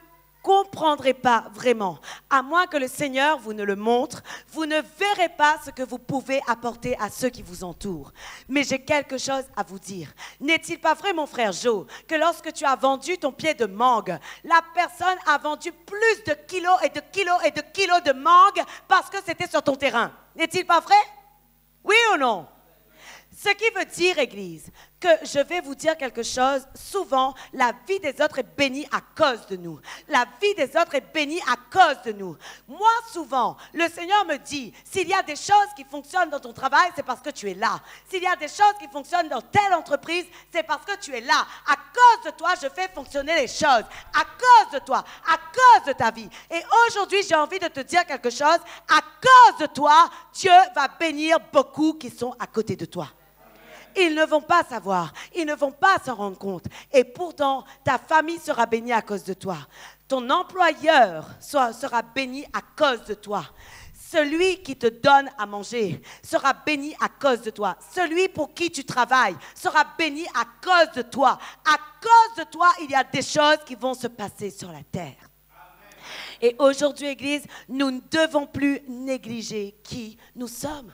comprendrez pas vraiment. À moins que le Seigneur vous ne le montre, vous ne verrez pas ce que vous pouvez apporter à ceux qui vous entourent. Mais j'ai quelque chose à vous dire. N'est-il pas vrai, mon frère Joe, que lorsque tu as vendu ton pied de mangue, la personne a vendu plus de kilos et de kilos et de kilos de mangue parce que c'était sur ton terrain? N'est-il pas vrai? Oui ou non? Ce qui veut dire, Église, que je vais vous dire quelque chose. Souvent, la vie des autres est bénie à cause de nous. La vie des autres est bénie à cause de nous. Moi, souvent, le Seigneur me dit, s'il y a des choses qui fonctionnent dans ton travail, c'est parce que tu es là. S'il y a des choses qui fonctionnent dans telle entreprise, c'est parce que tu es là. À cause de toi, je fais fonctionner les choses. À cause de toi, à cause de ta vie. Et aujourd'hui, j'ai envie de te dire quelque chose. À cause de toi, Dieu va bénir beaucoup qui sont à côté de toi. Ils ne vont pas savoir, ils ne vont pas s'en rendre compte. Et pourtant, ta famille sera bénie à cause de toi. Ton employeur sera béni à cause de toi. Celui qui te donne à manger sera béni à cause de toi. Celui pour qui tu travailles sera béni à cause de toi. À cause de toi, il y a des choses qui vont se passer sur la terre. Et aujourd'hui, Église, nous ne devons plus négliger qui nous sommes.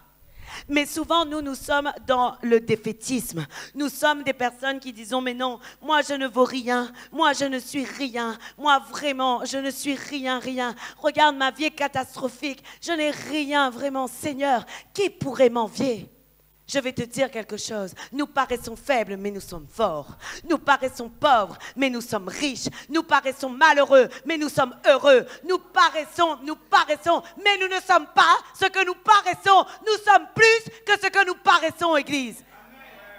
Mais souvent, nous sommes dans le défaitisme. Nous sommes des personnes qui disons, mais non, moi je ne vaux rien, moi je ne suis rien, moi vraiment, je ne suis rien. Regarde, ma vie est catastrophique, je n'ai rien vraiment, Seigneur, qui pourrait m'envier? Je vais te dire quelque chose. Nous paraissons faibles, mais nous sommes forts. Nous paraissons pauvres, mais nous sommes riches. Nous paraissons malheureux, mais nous sommes heureux. Nous paraissons, mais nous ne sommes pas ce que nous paraissons. Nous sommes plus que ce que nous paraissons, Église.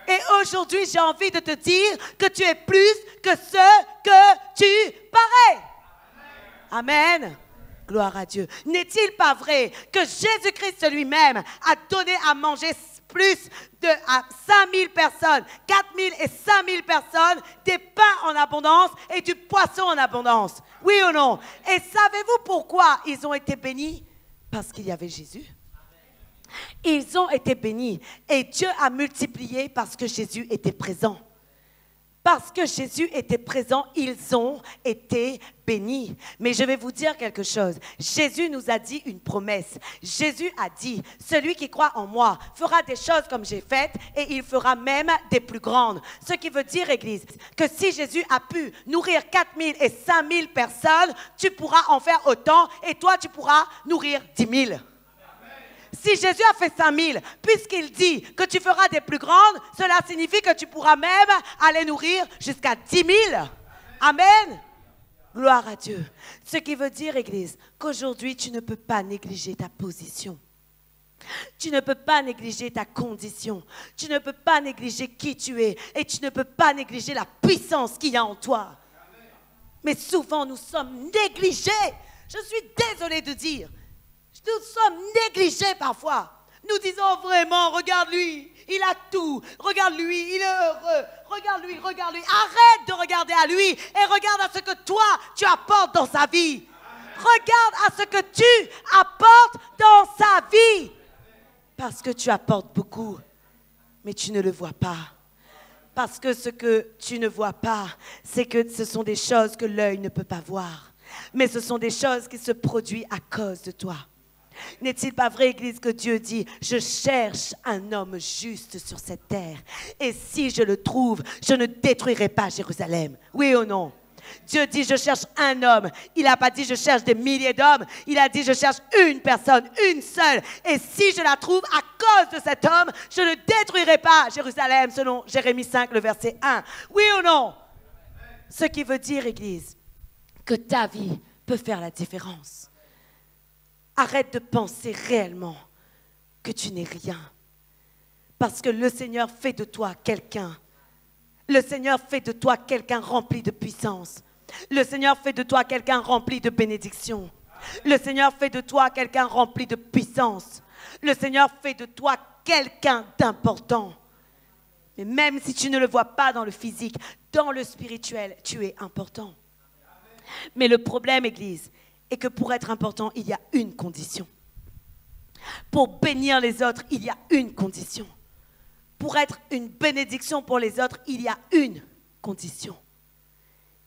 Et aujourd'hui, j'ai envie de te dire que tu es plus que ce que tu parais. Amen. Gloire à Dieu. N'est-il pas vrai que Jésus-Christ lui-même a donné à manger plus à 5000 personnes, 4000 et 5000 personnes, des pains en abondance et du poisson en abondance? Oui ou non? Et savez-vous pourquoi ils ont été bénis? Parce qu'il y avait Jésus. Ils ont été bénis et Dieu a multiplié parce que Jésus était présent. Parce que Jésus était présent, ils ont été bénis. Mais je vais vous dire quelque chose. Jésus nous a dit une promesse. Jésus a dit, celui qui croit en moi fera des choses comme j'ai faites et il fera même des plus grandes. Ce qui veut dire, Église, que si Jésus a pu nourrir 4000 et 5000 personnes, tu pourras en faire autant et toi, tu pourras nourrir 10 000. Si Jésus a fait 5000, puisqu'il dit que tu feras des plus grandes, cela signifie que tu pourras même aller nourrir jusqu'à 10 000. Amen. Gloire à Dieu. Ce qui veut dire, Église, qu'aujourd'hui, tu ne peux pas négliger ta position. Tu ne peux pas négliger ta condition. Tu ne peux pas négliger qui tu es. Et tu ne peux pas négliger la puissance qu'il y a en toi. Mais souvent, nous sommes négligés. Je suis désolée de dire. Nous sommes négligés parfois. Nous disons vraiment, regarde lui, il a tout. Regarde lui, il est heureux. Regarde lui. Arrête de regarder à lui et regarde à ce que toi, tu apportes dans sa vie. Regarde à ce que tu apportes dans sa vie. Parce que tu apportes beaucoup, mais tu ne le vois pas. Parce que ce que tu ne vois pas, c'est que ce sont des choses que l'œil ne peut pas voir. Mais ce sont des choses qui se produisent à cause de toi. N'est-il pas vrai, Église, que Dieu dit, je cherche un homme juste sur cette terre. Et si je le trouve, je ne détruirai pas Jérusalem. Oui ou non? Dieu dit, je cherche un homme. Il n'a pas dit, je cherche des milliers d'hommes. Il a dit, je cherche une personne, une seule. Et si je la trouve, à cause de cet homme, je ne détruirai pas Jérusalem, selon Jérémie 5, le verset 1. Oui ou non? Ce qui veut dire, Église, que ta vie peut faire la différence. Arrête de penser réellement que tu n'es rien. Parce que le Seigneur fait de toi quelqu'un. Le Seigneur fait de toi quelqu'un rempli de puissance. Le Seigneur fait de toi quelqu'un rempli de bénédiction. Le Seigneur fait de toi quelqu'un rempli de puissance. Le Seigneur fait de toi quelqu'un d'important. Mais même si tu ne le vois pas dans le physique, dans le spirituel, tu es important. Mais le problème, Église, est que pour être important, il y a une condition. Pour bénir les autres, il y a une condition. Pour être une bénédiction pour les autres, il y a une condition.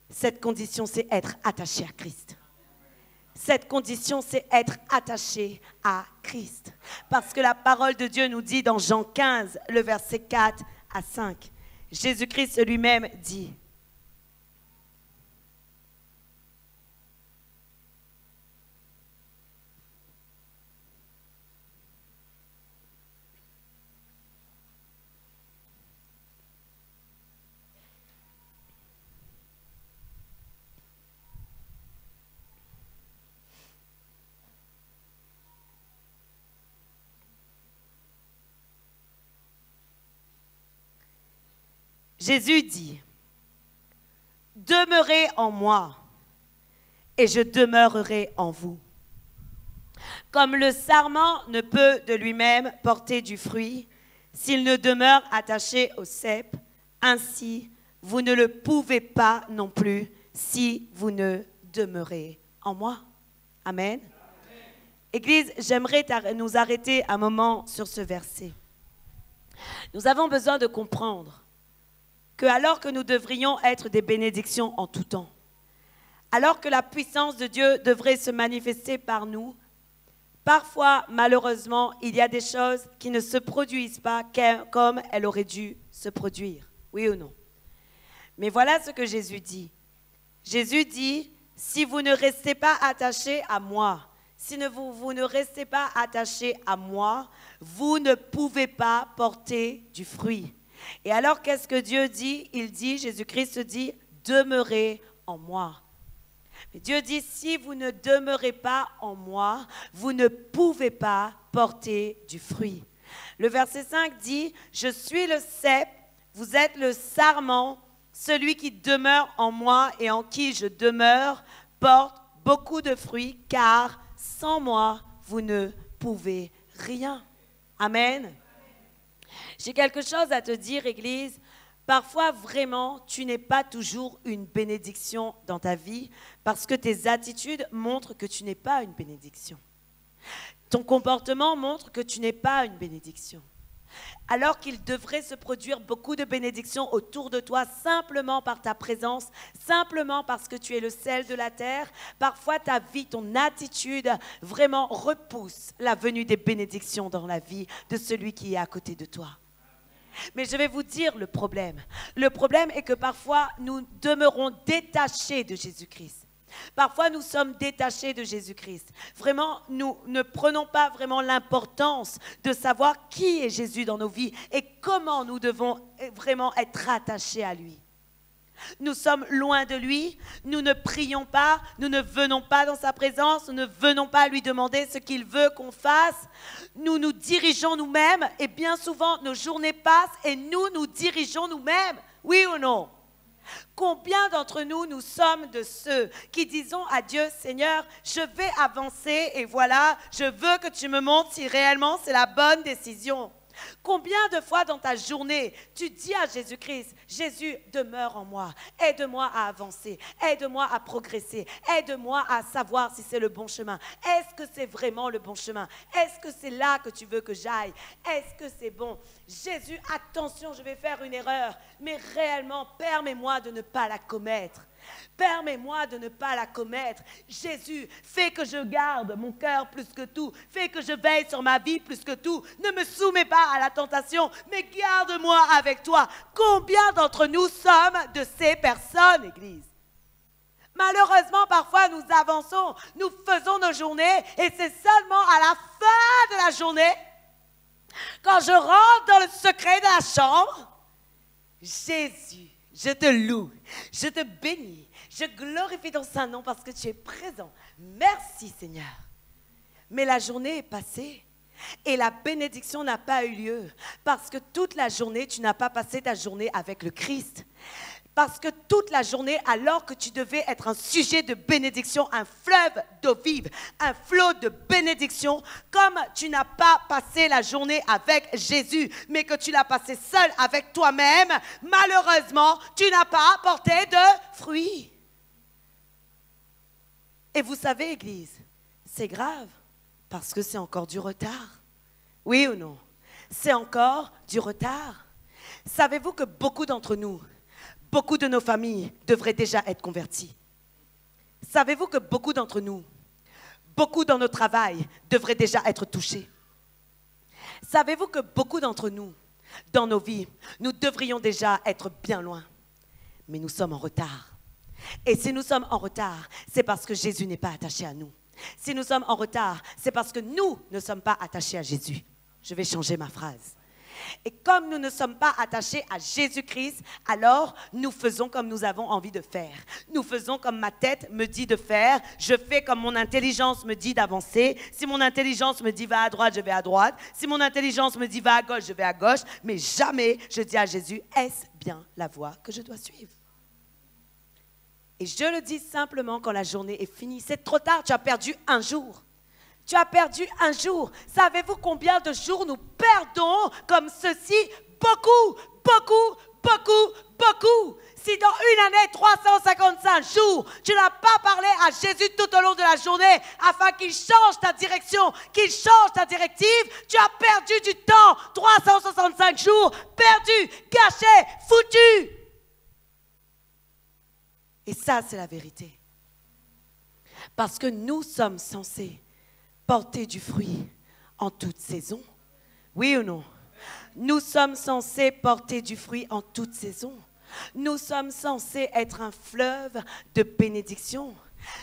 Cette condition, c'est être attaché à Christ. Cette condition, c'est être attaché à Christ. Parce que la parole de Dieu nous dit dans Jean 15, le verset 4 à 5, Jésus-Christ lui-même dit, Jésus dit, « Demeurez en moi, et je demeurerai en vous. Comme le sarment ne peut de lui-même porter du fruit, s'il ne demeure attaché au cep, ainsi vous ne le pouvez pas non plus si vous ne demeurez en moi. » Amen. Église, j'aimerais nous arrêter un moment sur ce verset. Nous avons besoin de comprendre que alors que nous devrions être des bénédictions en tout temps, alors que la puissance de Dieu devrait se manifester par nous, parfois, malheureusement, il y a des choses qui ne se produisent pas comme elles auraient dû se produire. Oui ou non? Mais voilà ce que Jésus dit. Jésus dit, si vous ne restez pas attachés à moi, si vous ne restez pas attachés à moi, vous ne pouvez pas porter du fruit. Et alors, qu'est-ce que Dieu dit? Il dit, Jésus-Christ dit, demeurez en moi. Mais Dieu dit, si vous ne demeurez pas en moi, vous ne pouvez pas porter du fruit. Le verset 5 dit, je suis le cep, vous êtes le sarment, celui qui demeure en moi et en qui je demeure porte beaucoup de fruits, car sans moi, vous ne pouvez rien. Amen. J'ai quelque chose à te dire, Église. Parfois, vraiment, tu n'es pas toujours une bénédiction dans ta vie parce que tes attitudes montrent que tu n'es pas une bénédiction. Ton comportement montre que tu n'es pas une bénédiction. Alors qu'il devrait se produire beaucoup de bénédictions autour de toi simplement par ta présence, simplement parce que tu es le sel de la terre, parfois ta vie, ton attitude vraiment repousse la venue des bénédictions dans la vie de celui qui est à côté de toi. Mais je vais vous dire le problème. Le problème est que parfois nous demeurons détachés de Jésus-Christ. Parfois, nous sommes détachés de Jésus-Christ. Vraiment, nous ne prenons pas vraiment l'importance de savoir qui est Jésus dans nos vies et comment nous devons vraiment être attachés à lui. Nous sommes loin de lui, nous ne prions pas, nous ne venons pas dans sa présence, nous ne venons pas lui demander ce qu'il veut qu'on fasse. Nous nous dirigeons nous-mêmes et bien souvent, nos journées passent et nous nous dirigeons nous-mêmes. Oui ou non? Combien d'entre nous, nous sommes de ceux qui disons à Dieu, Seigneur, je vais avancer et voilà, je veux que tu me montres si réellement c'est la bonne décision. Combien de fois dans ta journée, tu dis à Jésus-Christ, Jésus, demeure en moi, aide-moi à avancer, aide-moi à progresser, aide-moi à savoir si c'est le bon chemin. Est-ce que c'est vraiment le bon chemin? Est-ce que c'est là que tu veux que j'aille? Est-ce que c'est bon? Jésus, attention, je vais faire une erreur, mais réellement, permets-moi de ne pas la commettre. Permets-moi de ne pas la commettre. Jésus, fais que je garde mon cœur plus que tout. Fais que je veille sur ma vie plus que tout. Ne me soumets pas à la tentation, mais garde-moi avec toi. Combien d'entre nous sommes de ces personnes, Église? Malheureusement, parfois, nous avançons, nous faisons nos journées et c'est seulement à la fin de la journée, quand je rentre dans le secret de la chambre, Jésus, je te loue, je te bénis, je glorifie ton saint nom parce que tu es présent. Merci Seigneur. Mais la journée est passée et la bénédiction n'a pas eu lieu parce que toute la journée, tu n'as pas passé ta journée avec le Christ. Parce que toute la journée, alors que tu devais être un sujet de bénédiction, un fleuve d'eau vive, un flot de bénédiction, comme tu n'as pas passé la journée avec Jésus, mais que tu l'as passé seul avec toi-même, malheureusement, tu n'as pas apporté de fruits. Et vous savez, Église, c'est grave, parce que c'est encore du retard. Oui ou non? C'est encore du retard. Savez-vous que beaucoup d'entre nous, beaucoup de nos familles devraient déjà être converties? Savez-vous que beaucoup d'entre nous, beaucoup dans notre travail, devraient déjà être touchés? Savez-vous que beaucoup d'entre nous, dans nos vies, nous devrions déjà être bien loin? Mais nous sommes en retard. Et si nous sommes en retard, c'est parce que Jésus n'est pas attaché à nous. Si nous sommes en retard, c'est parce que nous ne sommes pas attachés à Jésus. Je vais changer ma phrase. Et comme nous ne sommes pas attachés à Jésus-Christ, alors nous faisons comme nous avons envie de faire. Nous faisons comme ma tête me dit de faire. Je fais comme mon intelligence me dit d'avancer. Si mon intelligence me dit va à droite, je vais à droite. Si mon intelligence me dit va à gauche, je vais à gauche. Mais jamais je dis à Jésus, est-ce bien la voie que je dois suivre? Et je le dis simplement quand la journée est finie. C'est trop tard, tu as perdu un jour. Tu as perdu un jour. Savez-vous combien de jours nous perdons comme ceci? Beaucoup, beaucoup, beaucoup, beaucoup. Si dans une année, 355 jours, tu n'as pas parlé à Jésus tout au long de la journée afin qu'il change ta direction, qu'il change ta directive, tu as perdu du temps. 365 jours, perdu, gâché, foutu. Et ça, c'est la vérité. Parce que nous sommes censés porter du fruit en toute saison. Oui ou non? Nous sommes censés porter du fruit en toute saison. Nous sommes censés être un fleuve de bénédiction.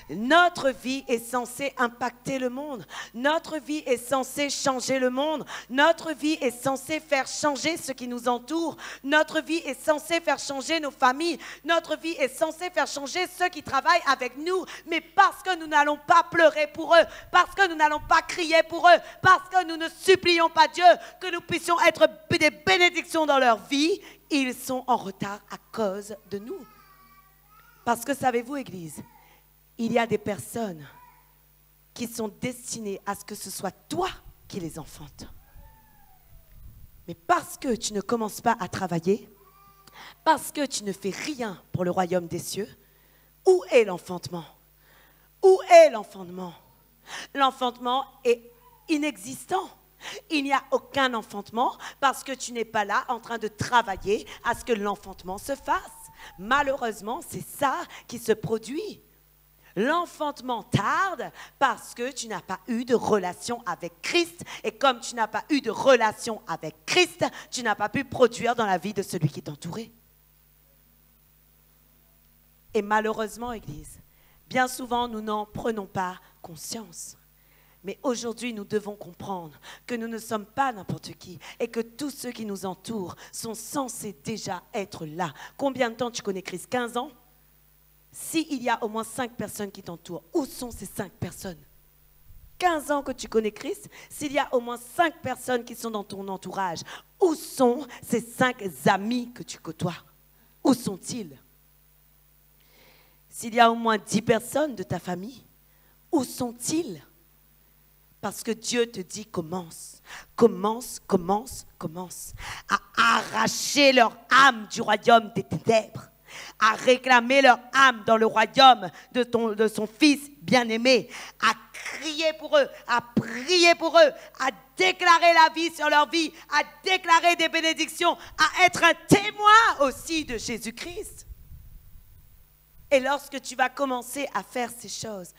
Notre vie est censée impacter le monde. Notre vie est censée changer le monde. Notre vie est censée faire changer ce qui nous entoure. Notre vie est censée faire changer nos familles. Notre vie est censée faire changer ceux qui travaillent avec nous. Mais parce que nous n'allons pas pleurer pour eux, parce que nous n'allons pas crier pour eux, parce que nous ne supplions pas Dieu que nous puissions être des bénédictions dans leur vie, ils sont en retard à cause de nous. Parce que savez-vous, Église, il y a des personnes qui sont destinées à ce que ce soit toi qui les enfantes. Mais parce que tu ne commences pas à travailler, parce que tu ne fais rien pour le royaume des cieux, où est l'enfantement? Où est l'enfantement? L'enfantement est inexistant. Il n'y a aucun enfantement parce que tu n'es pas là en train de travailler à ce que l'enfantement se fasse. Malheureusement, c'est ça qui se produit. L'enfantement tarde parce que tu n'as pas eu de relation avec Christ. Et comme tu n'as pas eu de relation avec Christ, tu n'as pas pu produire dans la vie de celui qui t'entourait. Et malheureusement, Église, bien souvent, nous n'en prenons pas conscience. Mais aujourd'hui, nous devons comprendre que nous ne sommes pas n'importe qui et que tous ceux qui nous entourent sont censés déjà être là. Combien de temps tu connais Christ? 15 ans? S'il y a au moins 5 personnes qui t'entourent, où sont ces 5 personnes? 15 ans que tu connais Christ, s'il y a au moins 5 personnes qui sont dans ton entourage, où sont ces 5 amis que tu côtoies? Où sont-ils? S'il y a au moins 10 personnes de ta famille, où sont-ils? Parce que Dieu te dit commence, commence, commence, commence à arracher leur âme du royaume des ténèbres, à réclamer leur âme dans le royaume de son Fils bien-aimé, à crier pour eux, à prier pour eux, à déclarer la vie sur leur vie, à déclarer des bénédictions, à être un témoin aussi de Jésus-Christ. Et lorsque tu vas commencer à faire ces choses,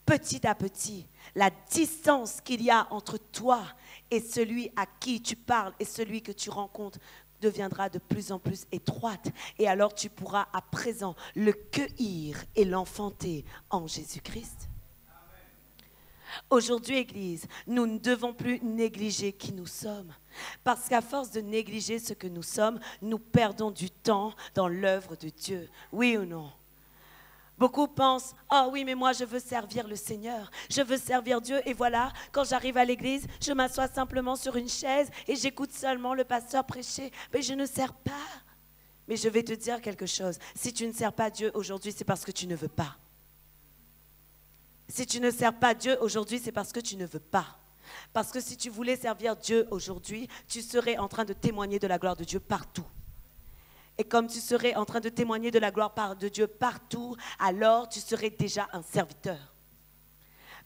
petit à petit, la distance qu'il y a entre toi et celui à qui tu parles et celui que tu rencontres deviendra de plus en plus étroite. Et alors tu pourras à présent le cueillir et l'enfanter en Jésus-Christ. Aujourd'hui, Église, nous ne devons plus négliger qui nous sommes. Parce qu'à force de négliger ce que nous sommes, nous perdons du temps dans l'œuvre de Dieu. Oui ou non? Beaucoup pensent, oh oui, mais moi je veux servir le Seigneur, je veux servir Dieu. Et voilà, quand j'arrive à l'église, je m'assois simplement sur une chaise et j'écoute seulement le pasteur prêcher. Mais je ne sers pas. Mais je vais te dire quelque chose. Si tu ne sers pas Dieu aujourd'hui, c'est parce que tu ne veux pas. Si tu ne sers pas Dieu aujourd'hui, c'est parce que tu ne veux pas. Parce que si tu voulais servir Dieu aujourd'hui, tu serais en train de témoigner de la gloire de Dieu partout. Et comme tu serais en train de témoigner de la gloire de Dieu partout, alors tu serais déjà un serviteur.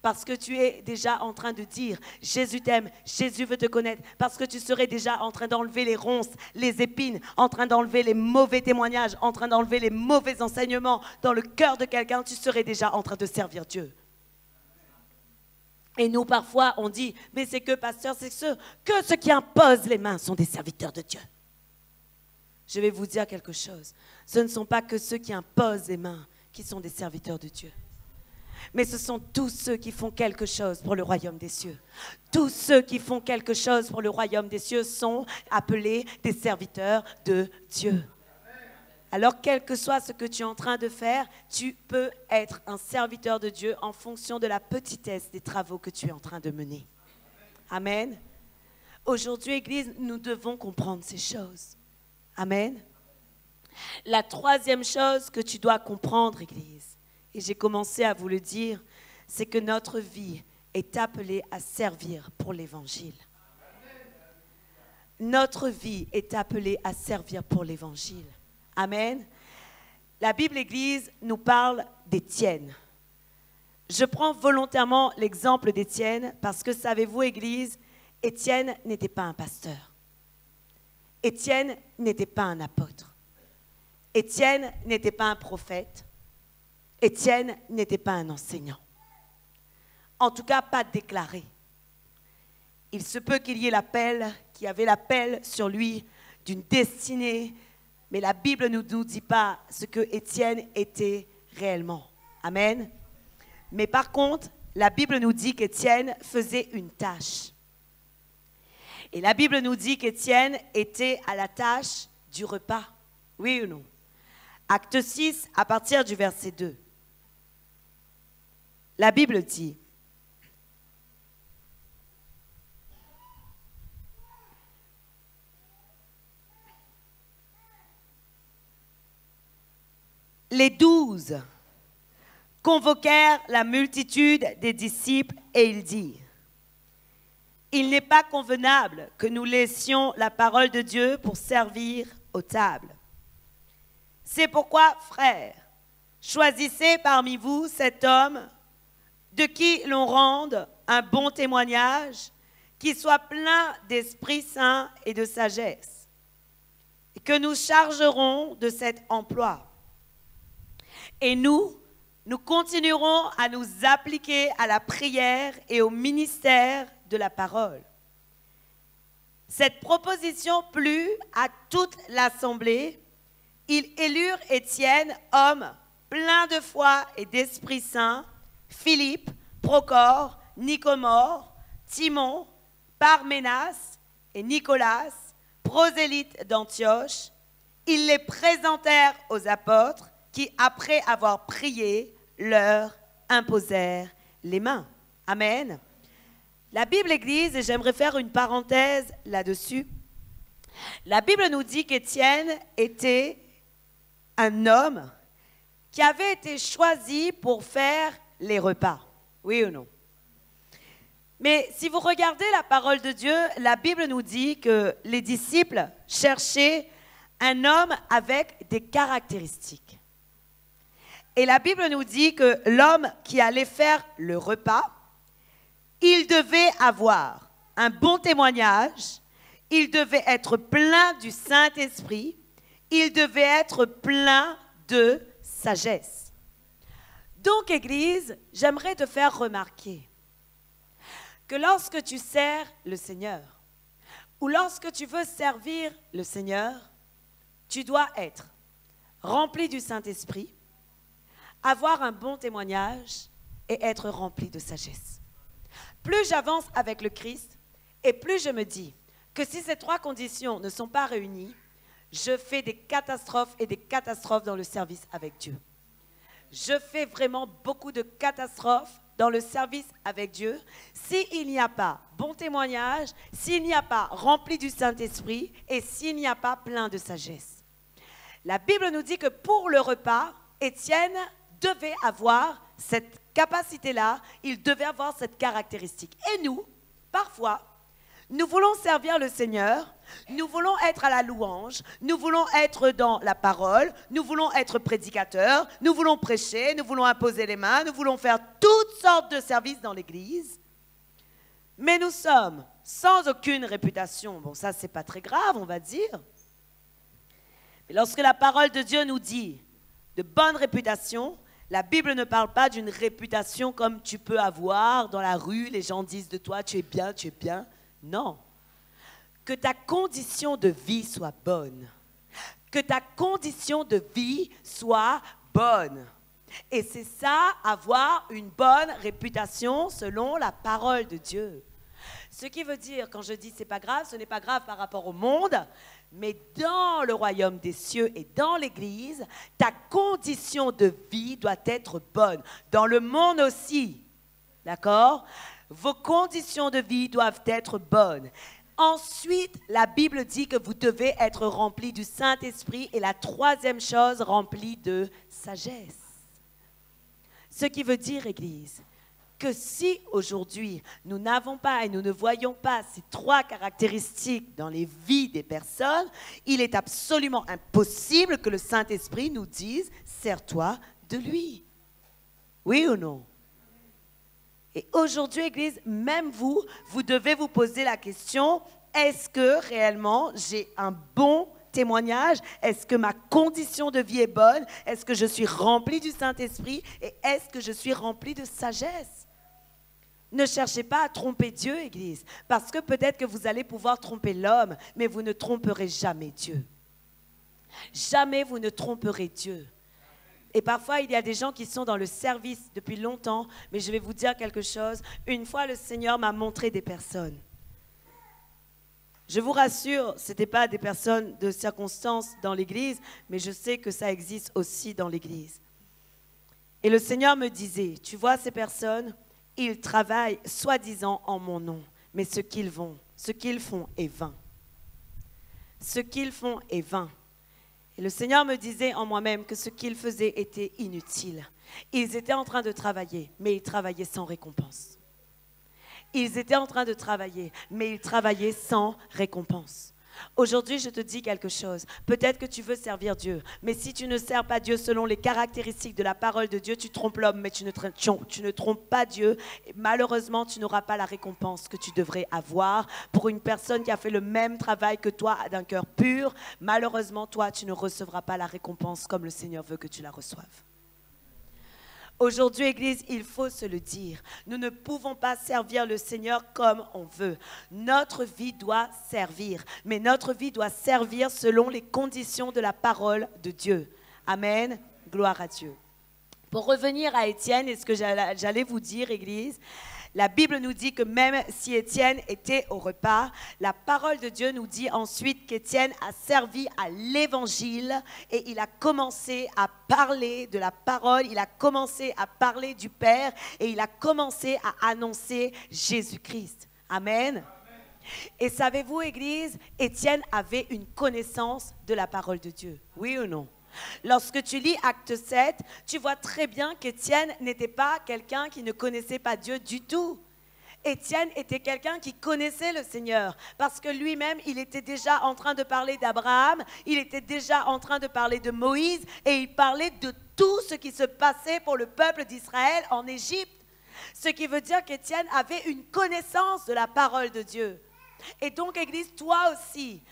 Parce que tu es déjà en train de dire, Jésus t'aime, Jésus veut te connaître. Parce que tu serais déjà en train d'enlever les ronces, les épines, en train d'enlever les mauvais témoignages, en train d'enlever les mauvais enseignements dans le cœur de quelqu'un, tu serais déjà en train de servir Dieu. Et nous, parfois, on dit, mais c'est que, pasteur, c'est ceux qui imposent les mains sont des serviteurs de Dieu. Je vais vous dire quelque chose. Ce ne sont pas que ceux qui imposent les mains qui sont des serviteurs de Dieu. Mais ce sont tous ceux qui font quelque chose pour le royaume des cieux. Tous ceux qui font quelque chose pour le royaume des cieux sont appelés des serviteurs de Dieu. Alors, quel que soit ce que tu es en train de faire, tu peux être un serviteur de Dieu en fonction de la petitesse des travaux que tu es en train de mener. Amen. Aujourd'hui, Église, nous devons comprendre ces choses. Amen. La troisième chose que tu dois comprendre, Église, et j'ai commencé à vous le dire, c'est que notre vie est appelée à servir pour l'Évangile. Notre vie est appelée à servir pour l'Évangile. Amen. La Bible, Église, nous parle d'Étienne. Je prends volontairement l'exemple d'Étienne parce que, savez-vous, Église, Étienne n'était pas un pasteur. Étienne n'était pas un apôtre. Étienne n'était pas un prophète. Étienne n'était pas un enseignant. En tout cas, pas déclaré. Il se peut qu'il y ait qu'il y avait l'appel sur lui d'une destinée, mais la Bible ne nous dit pas ce que Étienne était réellement. Amen. Mais par contre, la Bible nous dit qu'Étienne faisait une tâche. Et la Bible nous dit qu'Étienne était à la tâche du repas. Oui ou non? Acte 6, à partir du verset 2. La Bible dit, les 12 convoquèrent la multitude des disciples et ils dirent, il n'est pas convenable que nous laissions la parole de Dieu pour servir aux tables. C'est pourquoi, frères, choisissez parmi vous cet homme de qui l'on rende un bon témoignage, qui soit plein d'Esprit Saint et de sagesse, et que nous chargerons de cet emploi. Et nous continuerons à nous appliquer à la prière et au ministère de la parole. Cette proposition plut à toute l'assemblée. Ils élurent Étienne, homme plein de foi et d'Esprit Saint, Philippe, Procor, Nicomore, Timon, Parménas et Nicolas, prosélytes d'Antioche. Ils les présentèrent aux apôtres qui, après avoir prié, leur imposèrent les mains. Amen. La Bible, Église, et j'aimerais faire une parenthèse là-dessus, la Bible nous dit qu'Étienne était un homme qui avait été choisi pour faire les repas. Oui ou non? Mais si vous regardez la parole de Dieu, la Bible nous dit que les disciples cherchaient un homme avec des caractéristiques. Et la Bible nous dit que l'homme qui allait faire le repas, il devait avoir un bon témoignage, il devait être plein du Saint-Esprit, il devait être plein de sagesse. Donc, Église, j'aimerais te faire remarquer que lorsque tu sers le Seigneur, Ou lorsque tu veux servir le Seigneur, tu dois être rempli du Saint-Esprit, avoir un bon témoignage et être rempli de sagesse. Plus j'avance avec le Christ et plus je me dis que si ces trois conditions ne sont pas réunies, je fais des catastrophes et des catastrophes dans le service avec Dieu. Je fais vraiment beaucoup de catastrophes dans le service avec Dieu s'il n'y a pas bon témoignage, s'il n'y a pas rempli du Saint-Esprit et s'il n'y a pas plein de sagesse. La Bible nous dit que pour le repas, Étienne devait avoir cette capacité-là, il devait avoir cette caractéristique. Et nous, parfois, nous voulons servir le Seigneur, nous voulons être à la louange, nous voulons être dans la parole, nous voulons être prédicateurs, nous voulons prêcher, nous voulons imposer les mains, nous voulons faire toutes sortes de services dans l'Église. Mais nous sommes sans aucune réputation. Bon, ça, c'est pas très grave, on va dire. Mais lorsque la parole de Dieu nous dit de bonne réputation, la Bible ne parle pas d'une réputation comme tu peux avoir dans la rue, les gens disent de toi, tu es bien, tu es bien. Non. Que ta condition de vie soit bonne. Que ta condition de vie soit bonne. Et c'est ça, avoir une bonne réputation selon la parole de Dieu. Ce qui veut dire, quand je dis c'est pas grave, ce n'est pas grave par rapport au monde, mais dans le royaume des cieux et dans l'Église, ta condition de vie doit être bonne. Dans le monde aussi, d'accord? Vos conditions de vie doivent être bonnes. Ensuite, la Bible dit que vous devez être remplis du Saint-Esprit et la troisième chose, remplis de sagesse. Ce qui veut dire, Église, que si aujourd'hui nous n'avons pas et nous ne voyons pas ces trois caractéristiques dans les vies des personnes, il est absolument impossible que le Saint-Esprit nous dise « sers-toi de lui ». Oui ou non? Et aujourd'hui, Église, même vous, vous devez vous poser la question, est-ce que réellement j'ai un bon témoignage? Est-ce que ma condition de vie est bonne? Est-ce que je suis rempli du Saint-Esprit? Et est-ce que je suis rempli de sagesse? Ne cherchez pas à tromper Dieu, Église, parce que peut-être que vous allez pouvoir tromper l'homme, mais vous ne tromperez jamais Dieu. Jamais vous ne tromperez Dieu. Et parfois, il y a des gens qui sont dans le service depuis longtemps, mais je vais vous dire quelque chose. Une fois, le Seigneur m'a montré des personnes. Je vous rassure, ce n'étaient pas des personnes de circonstance dans l'Église, mais je sais que ça existe aussi dans l'Église. Et le Seigneur me disait, tu vois ces personnes, ils travaillent soi-disant en mon nom, mais ce qu'ils font est vain. Ce qu'ils font est vain. Et le Seigneur me disait en moi-même que ce qu'ils faisaient était inutile. Ils étaient en train de travailler, mais ils travaillaient sans récompense. Ils étaient en train de travailler, mais ils travaillaient sans récompense. Aujourd'hui, je te dis quelque chose. Peut-être que tu veux servir Dieu, mais si tu ne sers pas Dieu selon les caractéristiques de la parole de Dieu, tu trompes l'homme, mais tu ne trompes pas Dieu. Et malheureusement, tu n'auras pas la récompense que tu devrais avoir. Pour une personne qui a fait le même travail que toi d'un cœur pur, malheureusement, toi, tu ne recevras pas la récompense comme le Seigneur veut que tu la reçoives. Aujourd'hui, Église, il faut se le dire. Nous ne pouvons pas servir le Seigneur comme on veut. Notre vie doit servir, mais notre vie doit servir selon les conditions de la parole de Dieu. Amen. Gloire à Dieu. Pour revenir à Étienne et ce que j'allais vous dire, Église, la Bible nous dit que même si Étienne était au repas, la parole de Dieu nous dit ensuite qu'Étienne a servi à l'évangile et il a commencé à parler de la parole, il a commencé à parler du Père et il a commencé à annoncer Jésus-Christ. Amen. Et savez-vous, Église, Étienne avait une connaissance de la parole de Dieu. Oui ou non? Lorsque tu lis Acte 7, tu vois très bien qu'Étienne n'était pas quelqu'un qui ne connaissait pas Dieu du tout. Étienne était quelqu'un qui connaissait le Seigneur parce que lui-même, il était déjà en train de parler d'Abraham, il était déjà en train de parler de Moïse et il parlait de tout ce qui se passait pour le peuple d'Israël en Égypte. Ce qui veut dire qu'Étienne avait une connaissance de la parole de Dieu. Et donc, Église, toi aussi,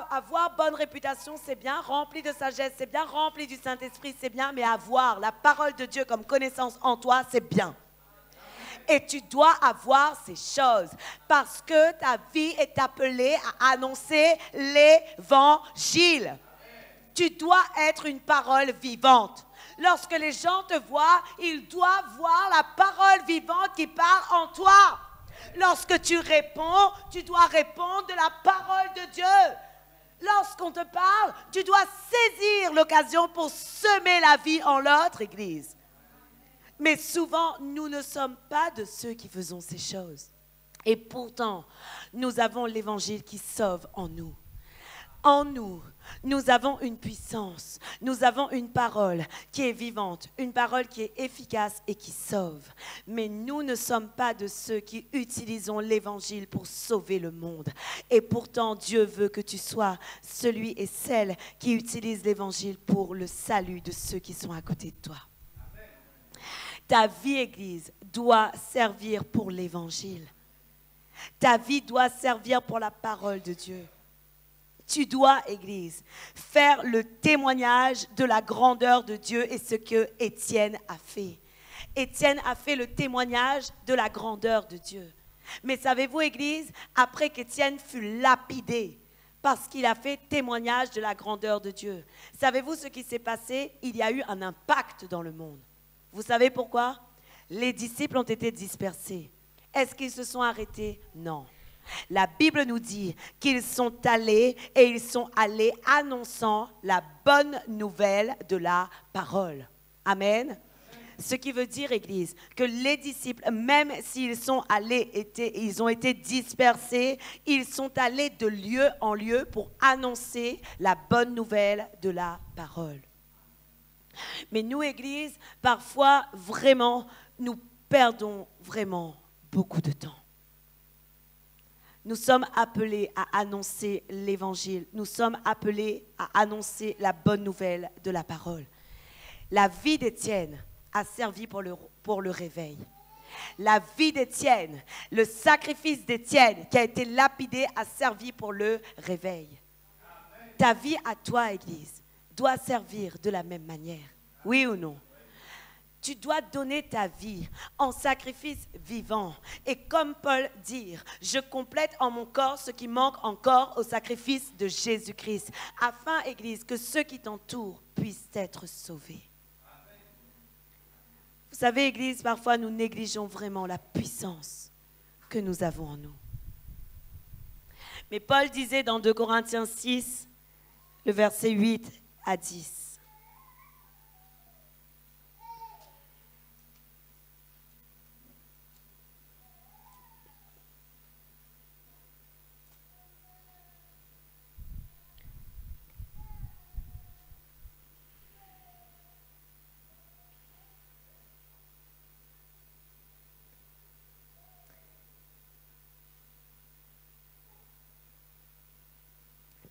avoir bonne réputation, c'est bien, rempli de sagesse, c'est bien, rempli du Saint-Esprit, c'est bien, mais avoir la parole de Dieu comme connaissance en toi, c'est bien. Et tu dois avoir ces choses parce que ta vie est appelée à annoncer l'évangile. Tu dois être une parole vivante. Lorsque les gens te voient, ils doivent voir la parole vivante qui parle en toi. Lorsque tu réponds, tu dois répondre de la parole de Dieu. Lorsqu'on te parle, tu dois saisir l'occasion pour semer la vie en l'autre, Église. Mais souvent, nous ne sommes pas de ceux qui faisons ces choses. Et pourtant, nous avons l'Évangile qui sauve en nous. En nous, nous avons une puissance, nous avons une parole qui est vivante, une parole qui est efficace et qui sauve. Mais nous ne sommes pas de ceux qui utilisons l'Évangile pour sauver le monde. Et pourtant, Dieu veut que tu sois celui et celle qui utilise l'Évangile pour le salut de ceux qui sont à côté de toi. Ta vie, Église, doit servir pour l'Évangile. Ta vie doit servir pour la parole de Dieu. Tu dois, Église, faire le témoignage de la grandeur de Dieu et ce que Étienne a fait. Étienne a fait le témoignage de la grandeur de Dieu. Mais savez-vous, Église, après qu'Étienne fut lapidé, parce qu'il a fait témoignage de la grandeur de Dieu, savez-vous ce qui s'est passé? Il y a eu un impact dans le monde. Vous savez pourquoi? Les disciples ont été dispersés. Est-ce qu'ils se sont arrêtés? Non. La Bible nous dit qu'ils sont allés annonçant la bonne nouvelle de la parole. Amen. Ce qui veut dire, Église, que les disciples, même s'ils ils ont été dispersés, ils sont allés de lieu en lieu pour annoncer la bonne nouvelle de la parole. Mais nous, Église, parfois, vraiment, nous perdons vraiment beaucoup de temps. Nous sommes appelés à annoncer l'Évangile. Nous sommes appelés à annoncer la bonne nouvelle de la parole. La vie d'Étienne a servi pour le réveil. La vie d'Étienne, le sacrifice d'Étienne qui a été lapidé a servi pour le réveil. Ta vie à toi, Église, doit servir de la même manière. Oui ou non? Tu dois donner ta vie en sacrifice vivant. Et comme Paul dit, je complète en mon corps ce qui manque encore au sacrifice de Jésus-Christ, afin, Église, que ceux qui t'entourent puissent être sauvés. Vous savez, Église, parfois nous négligeons vraiment la puissance que nous avons en nous. Mais Paul disait dans 2 Corinthiens 6, le verset 8 à 10.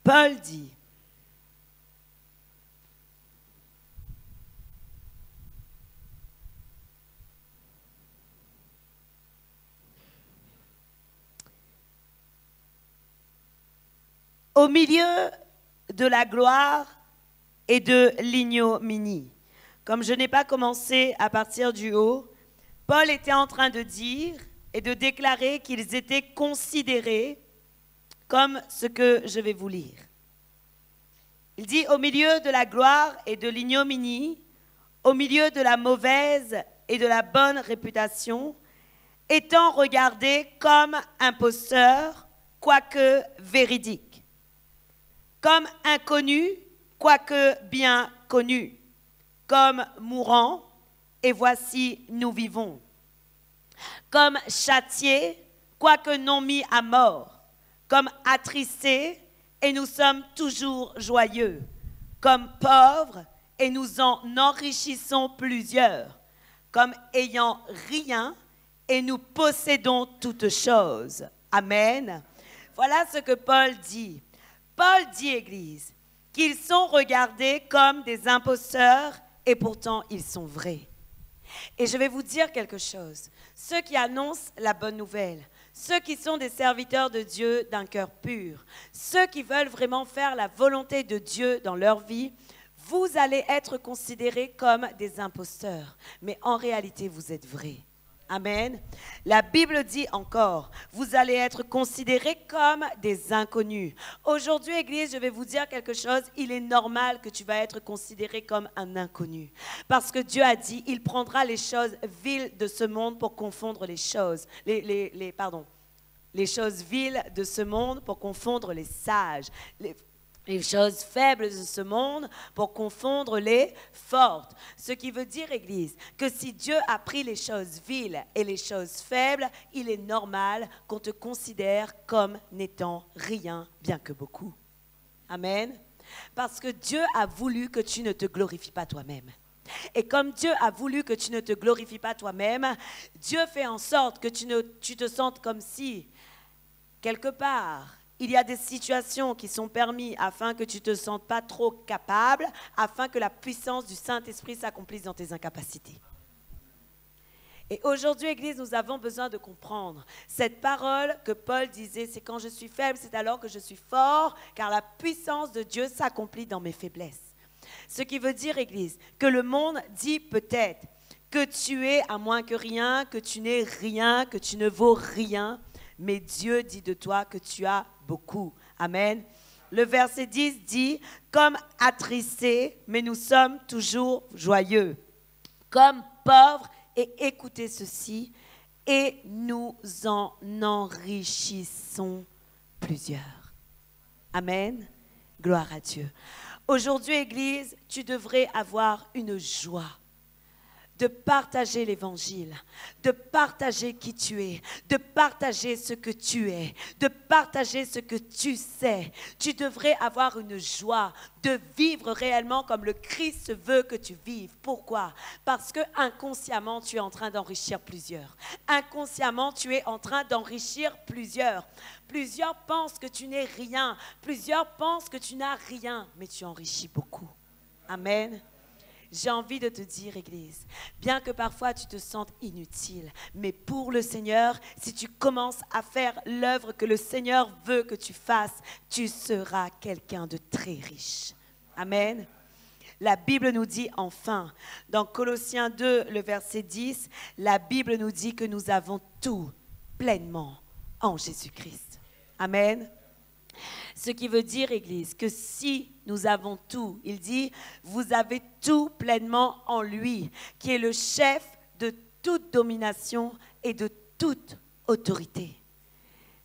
Paul dit, au milieu de la gloire et de l'ignominie. Comme je n'ai pas commencé à partir du haut, Paul était en train de dire et de déclarer qu'ils étaient considérés comme ce que je vais vous lire. Il dit, au milieu de la gloire et de l'ignominie, au milieu de la mauvaise et de la bonne réputation, étant regardé comme imposteur, quoique véridique, comme inconnu, quoique bien connu, comme mourant, et voici nous vivons, comme châtié, quoique non mis à mort, comme attristés, et nous sommes toujours joyeux, comme pauvres, et nous en enrichissons plusieurs, comme ayant rien, et nous possédons toutes choses. Amen. Voilà ce que Paul dit. Paul dit, Église, qu'ils sont regardés comme des imposteurs, et pourtant ils sont vrais. Et je vais vous dire quelque chose. Ceux qui annoncent la bonne nouvelle, ceux qui sont des serviteurs de Dieu d'un cœur pur, ceux qui veulent vraiment faire la volonté de Dieu dans leur vie, vous allez être considérés comme des imposteurs. Mais en réalité, vous êtes vrais. Amen. La Bible dit encore, vous allez être considérés comme des inconnus. Aujourd'hui, Église, je vais vous dire quelque chose. Il est normal que tu vas être considéré comme un inconnu. Parce que Dieu a dit, il prendra les choses viles de ce monde pour confondre les choses. Les choses viles de ce monde pour confondre les sages. Les choses faibles de ce monde pour confondre les fortes. Ce qui veut dire, Église, que si Dieu a pris les choses viles et les choses faibles, il est normal qu'on te considère comme n'étant rien, bien que beaucoup. Amen. Parce que Dieu a voulu que tu ne te glorifies pas toi-même. Et comme Dieu a voulu que tu ne te glorifies pas toi-même, Dieu fait en sorte que tu te sentes comme si, quelque part, il y a des situations qui sont permises afin que tu ne te sentes pas trop capable, afin que la puissance du Saint-Esprit s'accomplisse dans tes incapacités. Et aujourd'hui, Église, nous avons besoin de comprendre cette parole que Paul disait, c'est quand je suis faible, c'est alors que je suis fort, car la puissance de Dieu s'accomplit dans mes faiblesses. Ce qui veut dire, Église, que le monde dit peut-être que tu es à moins que rien, que tu n'es rien, que tu ne vaux rien, mais Dieu dit de toi que tu as beaucoup. Amen. Le verset 10 dit, comme attristés, mais nous sommes toujours joyeux. Comme pauvres, et écoutez ceci, et nous en enrichissons plusieurs. Amen. Gloire à Dieu. Aujourd'hui, Église, tu devrais avoir une joie de partager l'évangile, de partager qui tu es, de partager ce que tu es, de partager ce que tu sais. Tu devrais avoir une joie de vivre réellement comme le Christ veut que tu vives. Pourquoi? Parce que inconsciemment, tu es en train d'enrichir plusieurs. Inconsciemment, tu es en train d'enrichir plusieurs. Plusieurs pensent que tu n'es rien. Plusieurs pensent que tu n'as rien, mais tu enrichis beaucoup. Amen. J'ai envie de te dire, Église, bien que parfois tu te sentes inutile, mais pour le Seigneur, si tu commences à faire l'œuvre que le Seigneur veut que tu fasses, tu seras quelqu'un de très riche. Amen. La Bible nous dit enfin, dans Colossiens 2, le verset 10, la Bible nous dit que nous avons tout pleinement en Jésus-Christ. Amen. Ce qui veut dire, Église, que si nous avons tout, il dit, vous avez tout pleinement en lui, qui est le chef de toute domination et de toute autorité.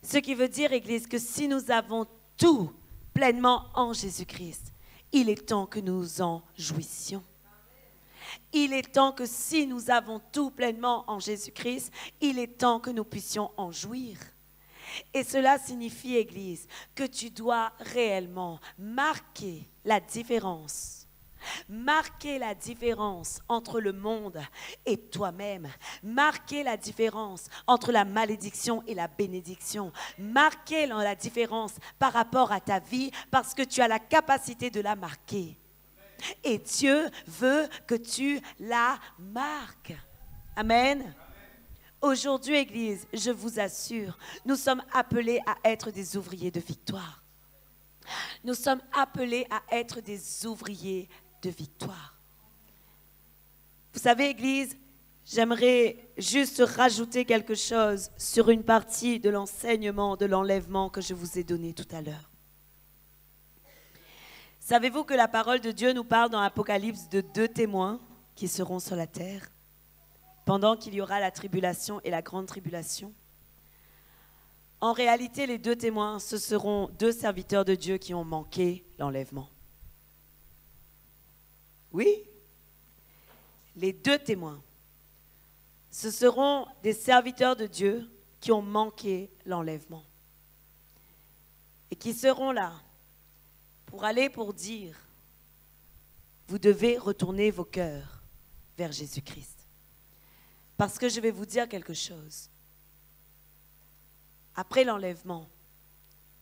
Ce qui veut dire, Église, que si nous avons tout pleinement en Jésus-Christ, il est temps que nous en jouissions. Il est temps que si nous avons tout pleinement en Jésus-Christ, il est temps que nous puissions en jouir. Et cela signifie, Église, que tu dois réellement marquer la différence. Marquer la différence entre le monde et toi-même. Marquer la différence entre la malédiction et la bénédiction. Marquer la différence par rapport à ta vie parce que tu as la capacité de la marquer. Et Dieu veut que tu la marques. Amen. Aujourd'hui, Église, je vous assure, nous sommes appelés à être des ouvriers de victoire. Nous sommes appelés à être des ouvriers de victoire. Vous savez, Église, j'aimerais juste rajouter quelque chose sur une partie de l'enseignement, de l'enlèvement que je vous ai donné tout à l'heure. Savez-vous que la parole de Dieu nous parle dans l'Apocalypse de 2 témoins qui seront sur la terre pendant qu'il y aura la tribulation et la grande tribulation? En réalité, les 2 témoins, ce seront 2 serviteurs de Dieu qui ont manqué l'enlèvement. Oui, les 2 témoins, ce seront des serviteurs de Dieu qui ont manqué l'enlèvement et qui seront là pour dire, vous devez retourner vos cœurs vers Jésus-Christ. Parce que je vais vous dire quelque chose. Après l'enlèvement,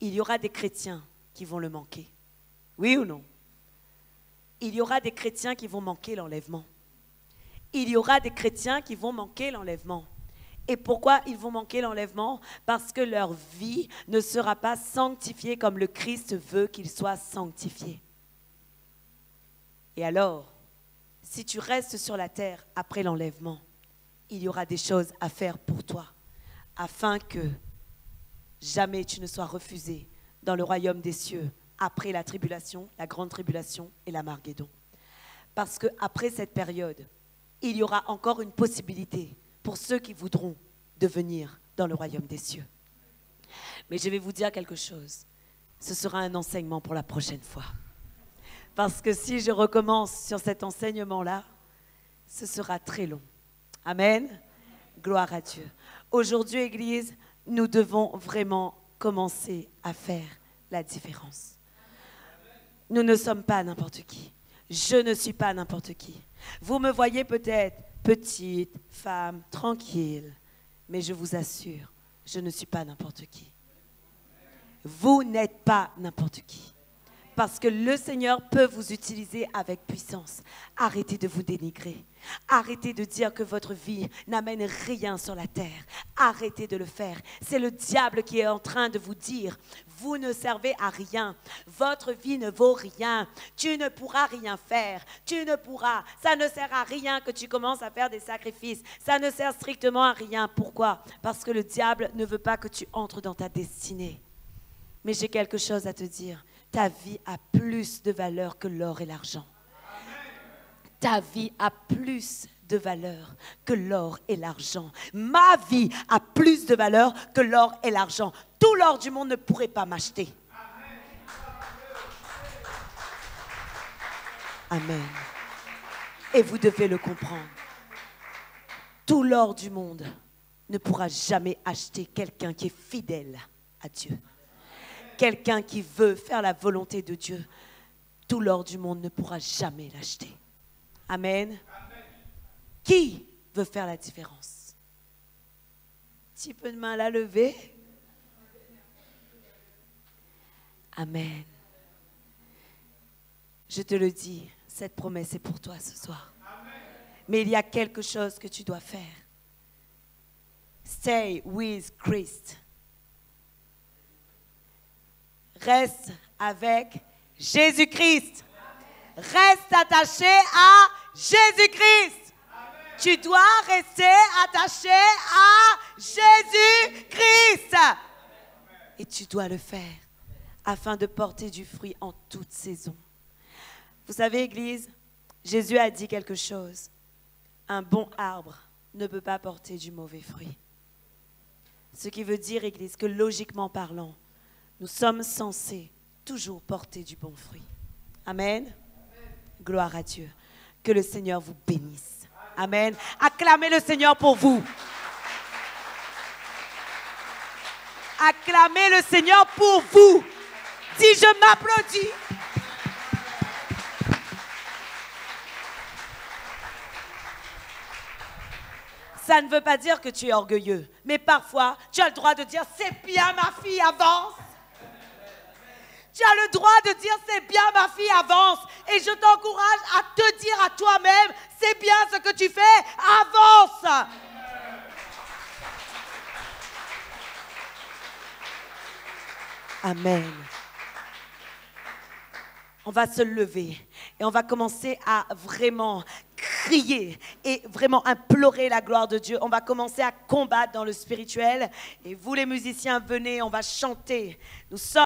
il y aura des chrétiens qui vont le manquer. Oui ou non? Il y aura des chrétiens qui vont manquer l'enlèvement. Il y aura des chrétiens qui vont manquer l'enlèvement. Et pourquoi ils vont manquer l'enlèvement? Parce que leur vie ne sera pas sanctifiée comme le Christ veut qu'il soit sanctifié. Et alors, si tu restes sur la terre après l'enlèvement, il y aura des choses à faire pour toi, afin que jamais tu ne sois refusé dans le royaume des cieux, après la tribulation, la grande tribulation et l'Armageddon. Parce qu'après cette période, il y aura encore une possibilité pour ceux qui voudront devenir dans le royaume des cieux. Mais je vais vous dire quelque chose. Ce sera un enseignement pour la prochaine fois. Parce que si je recommence sur cet enseignement-là, ce sera très long. Amen. Gloire à Dieu. Aujourd'hui, Église, nous devons vraiment commencer à faire la différence. Nous ne sommes pas n'importe qui. Je ne suis pas n'importe qui. Vous me voyez peut-être petite, femme, tranquille, mais je vous assure, je ne suis pas n'importe qui. Vous n'êtes pas n'importe qui. Parce que le Seigneur peut vous utiliser avec puissance. Arrêtez de vous dénigrer. Arrêtez de dire que votre vie n'amène rien sur la terre. Arrêtez de le faire. C'est le diable qui est en train de vous dire, vous ne servez à rien. Votre vie ne vaut rien. Tu ne pourras rien faire. Tu ne pourras. Ça ne sert à rien que tu commences à faire des sacrifices. Ça ne sert strictement à rien. Pourquoi? Parce que le diable ne veut pas que tu entres dans ta destinée. Mais j'ai quelque chose à te dire. Ta vie a plus de valeur que l'or et l'argent. Ta vie a plus de valeur que l'or et l'argent. Ma vie a plus de valeur que l'or et l'argent. Tout l'or du monde ne pourrait pas m'acheter. Amen. Et vous devez le comprendre. Tout l'or du monde ne pourra jamais acheter quelqu'un qui est fidèle à Dieu. Quelqu'un qui veut faire la volonté de Dieu, tout l'or du monde ne pourra jamais l'acheter. Amen. Amen. Qui veut faire la différence? Petit peu de main à la lever. Amen. Je te le dis, cette promesse est pour toi ce soir. Amen. Mais il y a quelque chose que tu dois faire. Stay with Christ. Reste avec Jésus-Christ. Reste attaché à Jésus-Christ. Tu dois rester attaché à Jésus-Christ. Et tu dois le faire afin de porter du fruit en toute saison. Vous savez, Église, Jésus a dit quelque chose. Un bon arbre ne peut pas porter du mauvais fruit. Ce qui veut dire, Église, que logiquement parlant, nous sommes censés toujours porter du bon fruit. Amen. Amen. Gloire à Dieu. Que le Seigneur vous bénisse. Amen. Acclamez le Seigneur pour vous. Acclamez le Seigneur pour vous. Si je m'applaudis. Ça ne veut pas dire que tu es orgueilleux. Mais parfois, tu as le droit de dire, c'est bien ma fille, avance. Tu as le droit de dire, c'est bien ma fille, avance. Et je t'encourage à te dire à toi-même, c'est bien ce que tu fais, avance. Amen. On va se lever et on va commencer à vraiment crier et vraiment implorer la gloire de Dieu. On va commencer à combattre dans le spirituel. Et vous les musiciens, venez, on va chanter. Nous sommes